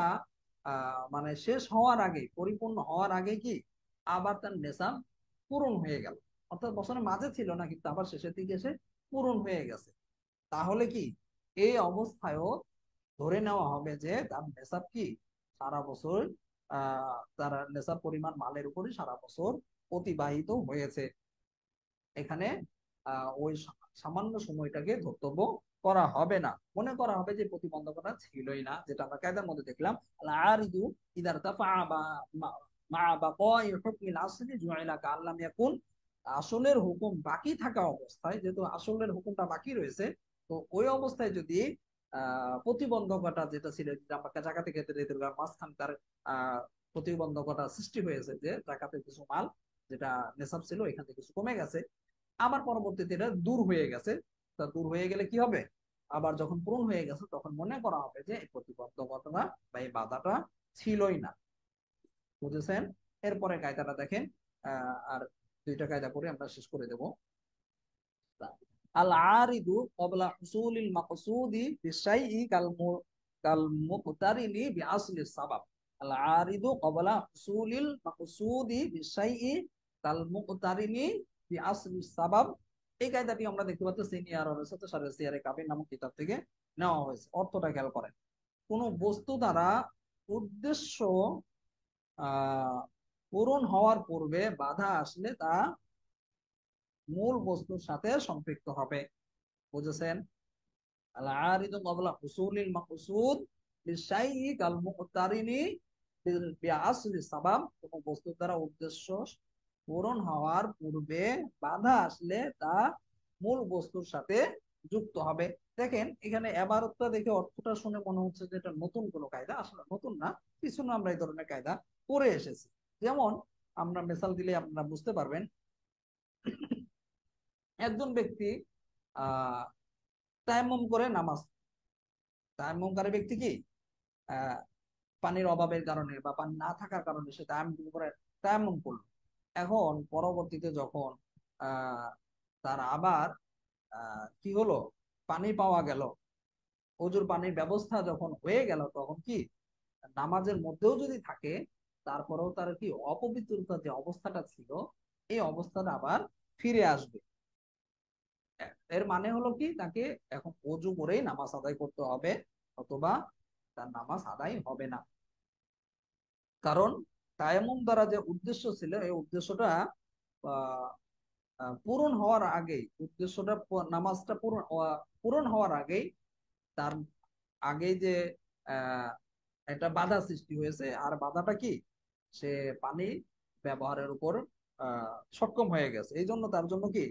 মানে শেষ হওয়ার আগে, পরিপূর্ণ হওয়ার আগে কি আবার তার নেশাব পূরণ হয়ে গেল, অর্থাৎ বছরের মাঝে ছিল না কিন্তু আবার শেষের দিকে এসে পূরণ হয়ে গেছে, তাহলে কি এই অবস্থায়ও ধরে নেওয়া হবে যে তার নেশাব কি সারা বছর তার নেশাব পরিমাণ মালের উপরই সারা বছর অতিবাহিত হয়েছে। এখানে ওই সামান্য সময়টাকে ধর্তব্য করা হবে না, মনে করা হবে যে প্রতিবন্ধকতা ছিলই না, যেটা আমরা কায়দার মধ্যে দেখলাম, আরিদু ইদার তাফা বা মা বাকাই হুকমিল আসলি জুইলা কাআল্লাম ইয়াকুন। আসলের হুকুম বাকি থাকা অবস্থায়, যেহেতু আসলের হুকুমটা বাকি রয়েছে, তো ওই অবস্থায় যদি প্রতিবন্ধকতা যেটা ছিল, যেটা আমরা জাকাতের ক্ষেত্রে দীর্ঘার মাঝখান তার প্রতিবন্ধকতা সৃষ্টি হয়েছে, যে জাকাতের কিছু মাল যেটা নেশাব ছিল এখান থেকে কিছু কমে গেছে, আবার পরবর্তীতে এটা দূর হয়ে গেছে। তা দূর হয়ে গেলে কি হবে, আবার যখন পূরণ হয়ে গেছে তখন মনে করা হবে যে এই প্রতিবন্ধকতা বা এই বাধাটা ছিলই না। বুঝেছেন? এরপরে কায়দাটা দেখেন, আর দুইটা কায়দা করে আমরা শেষ করে দেব। আল আরিদু ক্বাবলা হুসুলিল মাকসুদি বিশাইই কাল মুকতারিনি বিআসলি সাবাব। আল আরিদু ক্বাবলা হুসুলিল মাকসুদি বিশাইই কাল মুকতারিনি বিআসলি সাবাব। এই কায়দাটি আমরা দেখতে পাচ্ছি সিনিয়র রসাত শারহ সিয়ারে কাবির নামক কিতাব থেকে নেওয়া হয়েছে। অর্থটা খেয়াল করেন, কোন বস্তু দ্বারা উদ্দেশ্য পূরণ হওয়ার পূর্বে বাধা আসলে তা মূল বস্তুর সাথে সম্পৃক্ত হবে। বুঝেছেন? আল আরিদু ক্বাবলা হুসুলিল মাকসুদ বিশাইই কাল মুকতারিনি বিআসলি সাবাব। কোন বস্তুর দ্বারা উদ্দেশ্য পূরণ হওয়ার পূর্বে বাধা আসলে তা মূল বস্তুর সাথে যুক্ত হবে। দেখেন এখানে এবারতটা দেখে অর্থটা শুনে মনে হচ্ছে যে এটা নতুন কোনো কায়দা, আসলে নতুন না, পিছনে আমরা এই ধরনের কায়দা পড়ে এসেছি। যেমন আমরা মিসাল দিলে আপনারা বুঝতে পারবেন, একজন ব্যক্তি আহ তায়াম্মুম করে নামাজ, তায়াম্মুমকারী ব্যক্তি কি আহ পানির অভাবের কারণে বা পানি না থাকার কারণে সে তায়াম্মুম করে, তায়াম্মুম করলো। এখন পরবর্তীতে যখন আহ তার আবার কি হলো, পানি পাওয়া গেল, ওজুর পানির ব্যবস্থা যখন হয়ে গেল, তখন কি নামাজের মধ্যেও যদি থাকে তারপরেও তার কি অপবিত্রতার যে অবস্থাটা ছিল এই অবস্থাটা আবার ফিরে আসবে। এর মানে হলো কি, তাকে এখন ওজু করেই নামাজ আদায় করতে হবে, অথবা তার নামাজ আদায় হবে না। কারণ তায়াম্মুম দ্বারা যে উদ্দেশ্য ছিল এই উদ্দেশ্যটা আহ, পূরণ হওয়ার আগেই, উদ্দেশ্যটা নামাজটা পূরণ হওয়ার আগেই, তার আগেই যে আহ একটা বাধা সৃষ্টি হয়েছে, আর বাধাটা কি, সে পানি ব্যবহারের উপর সক্ষম হয়ে গেছে। এই জন্য তার জন্য কি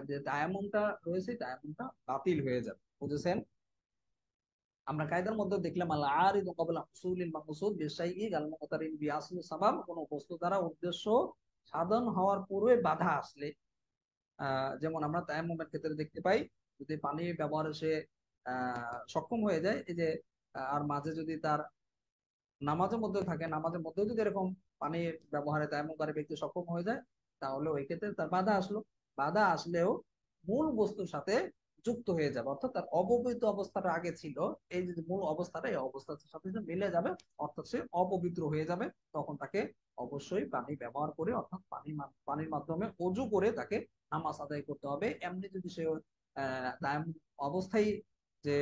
যে তায়াম্মুমটা রয়েছে তায়াম্মুমটা বাতিল হয়ে যাবে। বুঝেছেন? আমরা কায়দার মধ্যে দেখলাম আল আরিদু ক্বাবলা হুসুলিল মাকসুদ বিশাইই কাল মুকতারিন বিআসলি সাবাব। কোন বস্তু দ্বারা উদ্দেশ্য সাধন হওয়ার পূর্বে বাধা আসলে, যেমন আমরা তায়াম্মুমের ক্ষেত্রে দেখতে পাই, যদি পানি ব্যবহারে সে সক্ষম হয়ে যায়, এই যে আর মাঝে যদি তার নামাজের মধ্যে থাকে, নামাজের মধ্যেও যদি এরকম পানি ব্যবহারে তায়াম্মুমকারী ব্যক্তি সক্ষম হয়ে যায়, তাহলে ওই ক্ষেত্রে তার বাধা আসলো, বাধা আসলেও মূল বস্তুর সাথে যুক্ত হয়ে যাবে, অর্থাৎ তার অপবিত্র অবস্থাটা আগে ছিল, এই যে মূল অবস্থাটা এই অবস্থার সাথে মিলে যাবে, অর্থাৎ সে অপবিত্র হয়ে যাবে। তখন তাকে অবশ্যই পানি ব্যবহার করে, অর্থাৎ পানির মাধ্যমে অজু করে তাকে নামাজ আদায় করতে হবে। এমনি যদি সে তায়াম্মুম অবস্থায় যে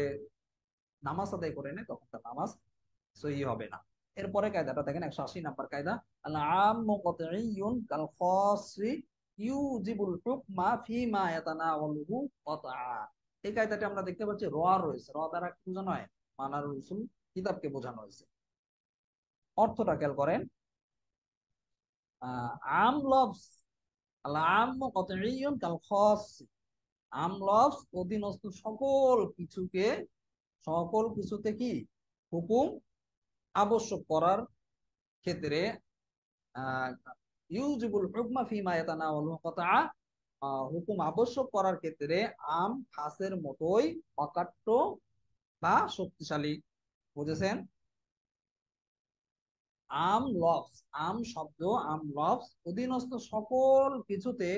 নামাজ আদায় করে নেয়, তখন তার নামাজ সহি হবে না। এরপরে কায়দাটা দেখেন, 180 নম্বর কায়দা, আল আম্মু কতইয়ুন কাল খাসি ইউজিবুল হুকমা ফিমা ইয়াতানাওয়ালুহু কতআ। এই কায়দাটা আমরা দেখতে পাচ্ছি র রয়েছে, র দ্বারা কি বোঝানো হয়, মানারুল উসুল কিতাবকে বোঝানো হয়েছে। অর্থটা খেয়াল করেন, আম লফজ, আল আম্মু কতইয়ুন কাল খাসি, আম লফজ অধীনস্থ সকল কিছুকে, সকল কিছুতে কি হুকুম আবশ্যক করার ক্ষেত্রে, ইউজিবুল হুকমা ফিমা ইয়াতানাওয়ালুহু কতআ, হুকুম আবশ্যক করার ক্ষেত্রে আম খাসের মতোই অকাট্য বা শক্তিশালী। বুঝেছেন? আম লফজ, আম শব্দ, আম লফজ অধীনস্থ সকল কিছুতে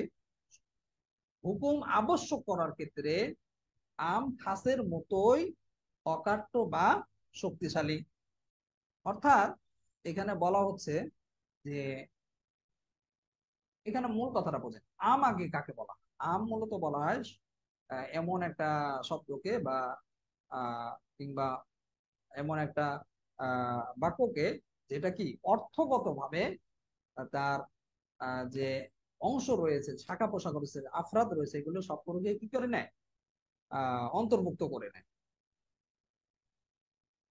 হুকুম আবশ্যক করার ক্ষেত্রে আম খাসের মতোই অকাট্য বা শক্তিশালী। অর্থাৎ এখানে বলা হচ্ছে যে, এখানে মূল কথাটা বোঝেন, আম আগে কাকে বলা হয়? আম মূলত বলা হয় এমন একটা শব্দকে বা কিংবা এমন একটা বাক্যকে, যেটা কি অর্থগতভাবে তার যে অংশ রয়েছে, শাখা পোশাক রয়েছে, আফরাদ রয়েছে, এগুলো সবগুলোকে কি করে নেয়, অন্তর্ভুক্ত করে নেয়।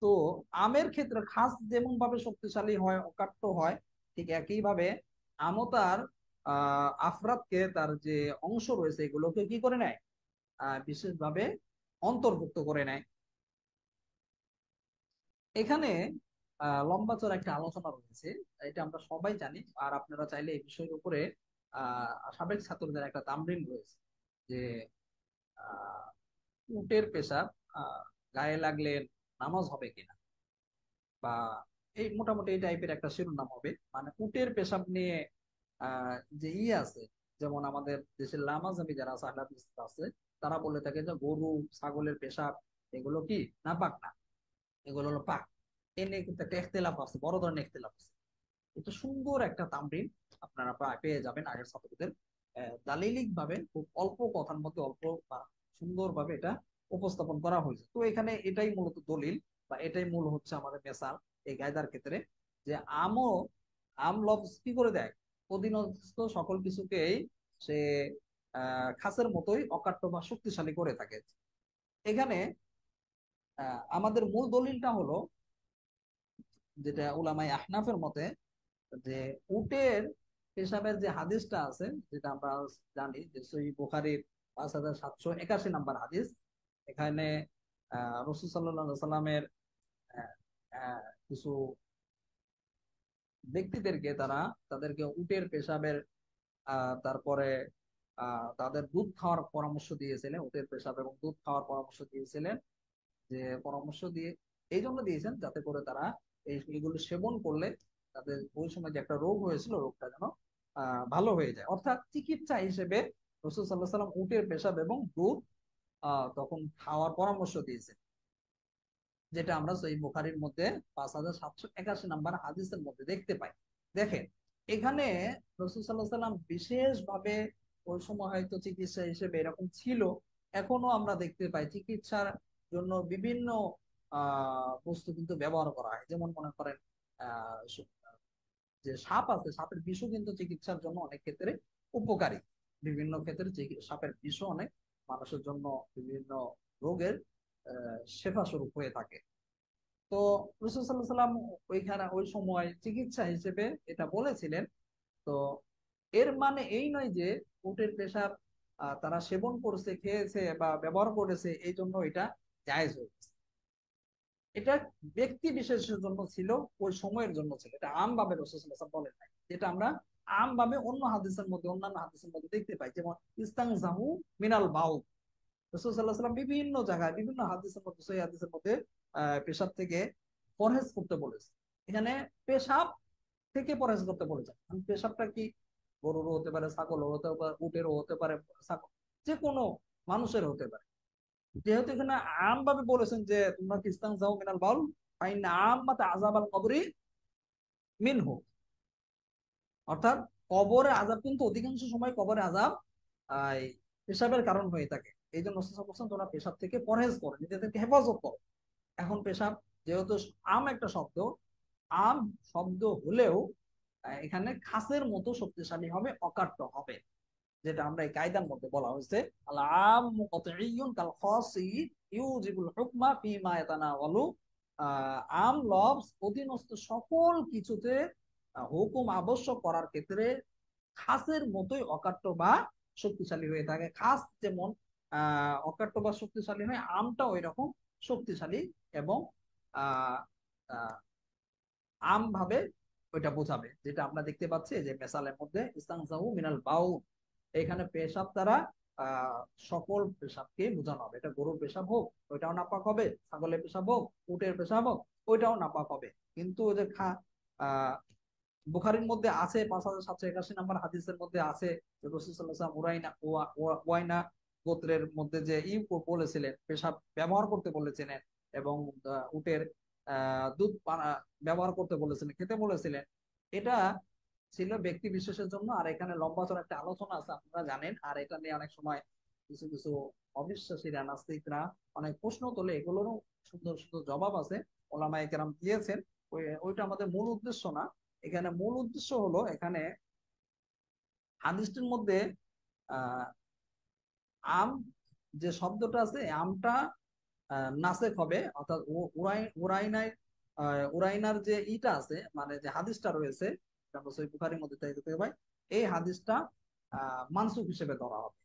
তো আমের ক্ষেত্রে খাস যেমন ভাবে শক্তিশালী হয়, অকাট্য হয়, ঠিক একইভাবে আমও তার আফরাদকে, তার যে অংশ রয়েছে এগুলোকে কি করে নেয়, বিশেষভাবে অন্তর্ভুক্ত করে নেয়। এখানে লম্বা চড়া একটা আলোচনা রয়েছে, এটা আমরা সবাই জানি। আর আপনারা চাইলে এই বিষয়ের উপরে সাবেক ছাত্রদের একটা তামরিন রয়েছে যে আহ, উটের পেশাব আহ, গায়ে লাগলে নামাজ হবে কিনা, বা এই মোটামুটি এই টাইপের একটা শিরোনাম হবে। মানে উটের পেশাব নিয়ে যে আছে, যেমন আমাদের দেশের লামাজাবি যারা আছে, আহলে হাদিস আছে, তারা বলে থাকে যে গরু ছাগলের পেশাব এগুলো কি না পাক না, এগুলো হলো পাক। এ নিয়ে কিন্তু একটা ইখতিলাফ আছে, বড় ধরনের ইখতিলাফ আছে। এটা সুন্দর একটা তামরিন আপনারা পেয়ে যাবেন আগের ছাত্রদের। দালিলিক ভাবে খুব অল্প কথার মধ্যে অল্প বা সুন্দর ভাবে এটা উপস্থাপন করা হয়েছে। তো এখানে এটাই মূলত দলিল, বা এটাই মূল হচ্ছে আমাদের মেসাল এই কায়দার ক্ষেত্রে, যে আমও আম লফজ কি করে দেয়, অধীনস্থ সকল কিছুকেই সে খাসের মতোই অকাট্য বা শক্তিশালী করে থাকে। এখানে আমাদের মূল দলিলটা হলো যেটা উলামায়ে আহনাফের মতে, যে উটের পেশাবের যে হাদিসটা আছে, যেটা আমরা জানি যে সহিহ বুখারীর 5781 নাম্বার হাদিস। এখানে রাসূল সাল্লাল্লাহু আলাইহি সাল্লামের আহ, কিছু ব্যক্তিদেরকে তাদেরকে উটের পেশাবের তারপরে তাদের দুধ খাওয়ার পরামর্শ দিয়েছিলেন, উটের পেশাব এবং দুধ খাওয়ার পরামর্শ দিয়েছিলেন। যে পরামর্শ দিয়ে এই জন্য দিয়েছেন যাতে করে তারা এইগুলো সেবন করলে তাদের ওই সময় যে একটা রোগ হয়েছিল রোগটা যেন ভালো হয়ে যায়। অর্থাৎ চিকিৎসা হিসেবে রাসূল সাল্লাল্লাহু আলাইহি সাল্লাম উটের পেশাব এবং দুধ তখন খাওয়ার পরামর্শ দিয়েছেন, যেটা আমরা সহিহ বুখারীর মধ্যে 5781 নাম্বার হাদিসের মধ্যে দেখতে পাই। দেখেন, এখানে রাসূল সাল্লাল্লাহু আলাইহি সাল্লাম বিশেষ ভাবে ওই সময় হয়তো চিকিৎসা হিসেবে এরকম ছিল, এখনো আমরা দেখতে পাই চিকিৎসার জন্য বিভিন্ন বস্তু কিন্তু ব্যবহার করা হয়। যেমন মনে করেন আহ যে সাপ আছে, সাপের বিষও কিন্তু চিকিৎসার জন্য অনেক ক্ষেত্রে উপকারী। বিভিন্ন ক্ষেত্রে সাপের বিষও অনেক মানুষের জন্য বিভিন্ন রোগের শেফা স্বরূপ হয়ে থাকে। তো রাসূল সাল্লাল্লাহু আলাইহি সাল্লাম ওইখানে ওই সময় চিকিৎসা হিসেবে এটা বলেছিলেন। তো এর মানে এই নয় যে উটের পেশাব তারা সেবন করছে, খেয়েছে বা ব্যবহার করেছে এই জন্য এটা জায়েজ হয়েছে। এটা ব্যক্তি বিশেষের জন্য ছিল, ওই সময়ের জন্য ছিল, এটা আম ভাবে রাসূল সাল্লাল্লাহু আলাইহি ওয়াসাল্লাম বলেন নাই। যেটা আমরা আম ভাবে অন্য হাদিসের মধ্যে, অন্যান্য হাদিসের মধ্যে দেখতে পাই, যেমন ইস্তানজাহু মিনাল বাউল। রাসূল সাল্লাল্লাহু আলাইহি ওয়াসাল্লাম বিভিন্ন জায়গায় বিভিন্ন হাদিসের মধ্যে, সহিহ হাদিসের মধ্যে পেশাব থেকে পরহেজ করতে বলেছে। এখানে পেশাব থেকে পরহেজ করতে বলেছে। পেশাবটা কি গরুরও হতে পারে, ছাগলও হতে পারে, উটেরও হতে পারে, ছাগল যে কোনো মানুষের হতে পারে। যেহেতু এখানে আম ভাবে বলেছেন যে তোমরা খ্রিস্টান যাও মিনাল বাউল ফাইন আম মাতে আযাব আল কবরি মিনহু, অর্থাৎ কবরে আযাব কিন্তু অধিকাংশ সময় কবরে আযাব এই পেশাবের কারণ হয়ে থাকে। এই জন্য রাসূল বলছেন তোমরা পেশাব থেকে পরহেজ করো, নিজেদেরকে হেফাজত করো। এখন পেশাব যেহেতু আম একটা শব্দ, আম শব্দ হলেও এখানে খাসের মতো শক্তিশালী হবে, অকাট্য হবে, যেটা আমরা এই কায়দার মধ্যে বলা হয়েছে আল আম মুকতাইয়ুন কাল খাসি ইউজিবুল হুকমা ফিমা ইয়াতানাওয়ালু। আম লফজ অধীনস্থ সকল কিছুতে হুকুম আবশ্যক করার ক্ষেত্রে খাসের মতোই অকাট্য বা শক্তিশালী হয়ে থাকে। খাস যেমন অকাট্য বা শক্তিশালী হয়, আমটা ওই রকম শক্তিশালী এবং আহ আহ, আম ভাবে ওইটা বোঝাবে, যেটা আমরা দেখতে পাচ্ছি যে মেসালের মধ্যে ইস্তানজাহু মিনাল বাউল। এখানে পেশাব দ্বারা আহ সকল পেশাবকে বোঝানো হবে। এটা গরুর পেশাব হোক ওইটাও নাপাক হবে, ছাগলের পেশাব হোক, উটের পেশাব হোক ওইটাও নাপাক হবে। কিন্তু ওই যে আহ বুখারীর মধ্যে আছে 5781 নাম্বার হাদিসের মধ্যে আছে যে রাসূল সাল্লাল্লাহু আলাইহি ওয়াসাল্লাম ওয়াইনা গোত্রের মধ্যে যে বলেছিলেন, পেশাব ব্যবহার করতে বলেছিলেন, এবং উটের দুধ ব্যবহার করতে বলেছিলেন, খেতে বলেছিলেন। এটা ছিল ব্যক্তি বিশেষের জন্য। আর এখানে লম্বা চড়া একটা আলোচনা আছে আপনারা জানেন। আর এটা নিয়ে অনেক সময় কিছু কিছু অবিশ্বাসীরা, নাস্তিকরা অনেক প্রশ্ন তোলে, এগুলোরও সুন্দর সুন্দর জবাব আছে, ওলামায়ে কেরাম দিয়েছেন। ওইটা আমাদের মূল উদ্দেশ্য না। এখানে মূল উদ্দেশ্য হলো এখানে হাদিসটির মধ্যে আহ আম যে শব্দটা আছে, আমটা নাসেখ হবে, অর্থাৎ উরাইনাই উরাইনার যে ইটা আছে, মানে যে হাদিসটা রয়েছে আমরা সহিহ বুখারীর মধ্যে তাই দেখতে পাই, এই হাদিসটা মানসুখ হিসেবে ধরা হবে।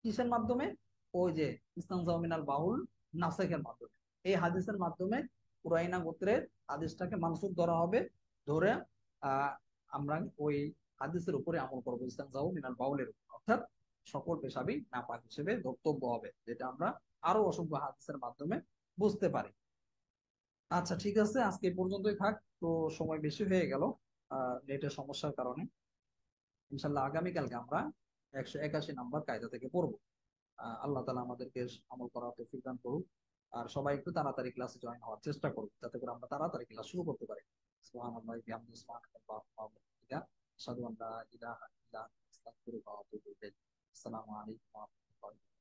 কিসের মাধ্যমে? ওই যে ইসলাম জামিনাল বাউল নাসেখের মাধ্যমে, এই হাদিসের মাধ্যমে কুরাইনা গোত্রের হাদিসটাকে মানসুখ ধরা হবে, ধরে আহ আমরা ওই হাদিসের উপরে আমল করবো, ইস্তানজাউ মিনাল বাউলের উপর, অর্থাৎ সকল পেশাবি নাপাক হিসেবে ধর্তব্য হবে, যেটা আমরা আরো অসংখ্য হাদিসের মাধ্যমে বুঝতে পারি। আচ্ছা ঠিক আছে, আজকে এই পর্যন্তই থাক। তো সময় বেশি হয়ে গেল নেটের সমস্যার কারণে। ইনশাল্লাহ আগামীকালকে আমরা 181 নাম্বার কায়দা থেকে পড়বো। আল্লাহ তালা আমাদেরকে আমল করার তৌফিক দান করুক। আর সবাই একটু তাড়াতাড়ি ক্লাসে জয়েন হওয়ার চেষ্টা করুক, যাতে করে আমরা তাড়াতাড়ি ক্লাস শুরু করতে পারি। সুবহানাল্লাহি বিহামদিহি, সুবহানাল্লাহি ওয়া বিহামদিহি, আশহাদু আন লা ইলাহা ইল্লা আনতা, আস্তাগফিরুকা ওয়া আতুবু ইলাইক। আসসালামু আলাইকুম ওয়া রাহমাতুল্লাহি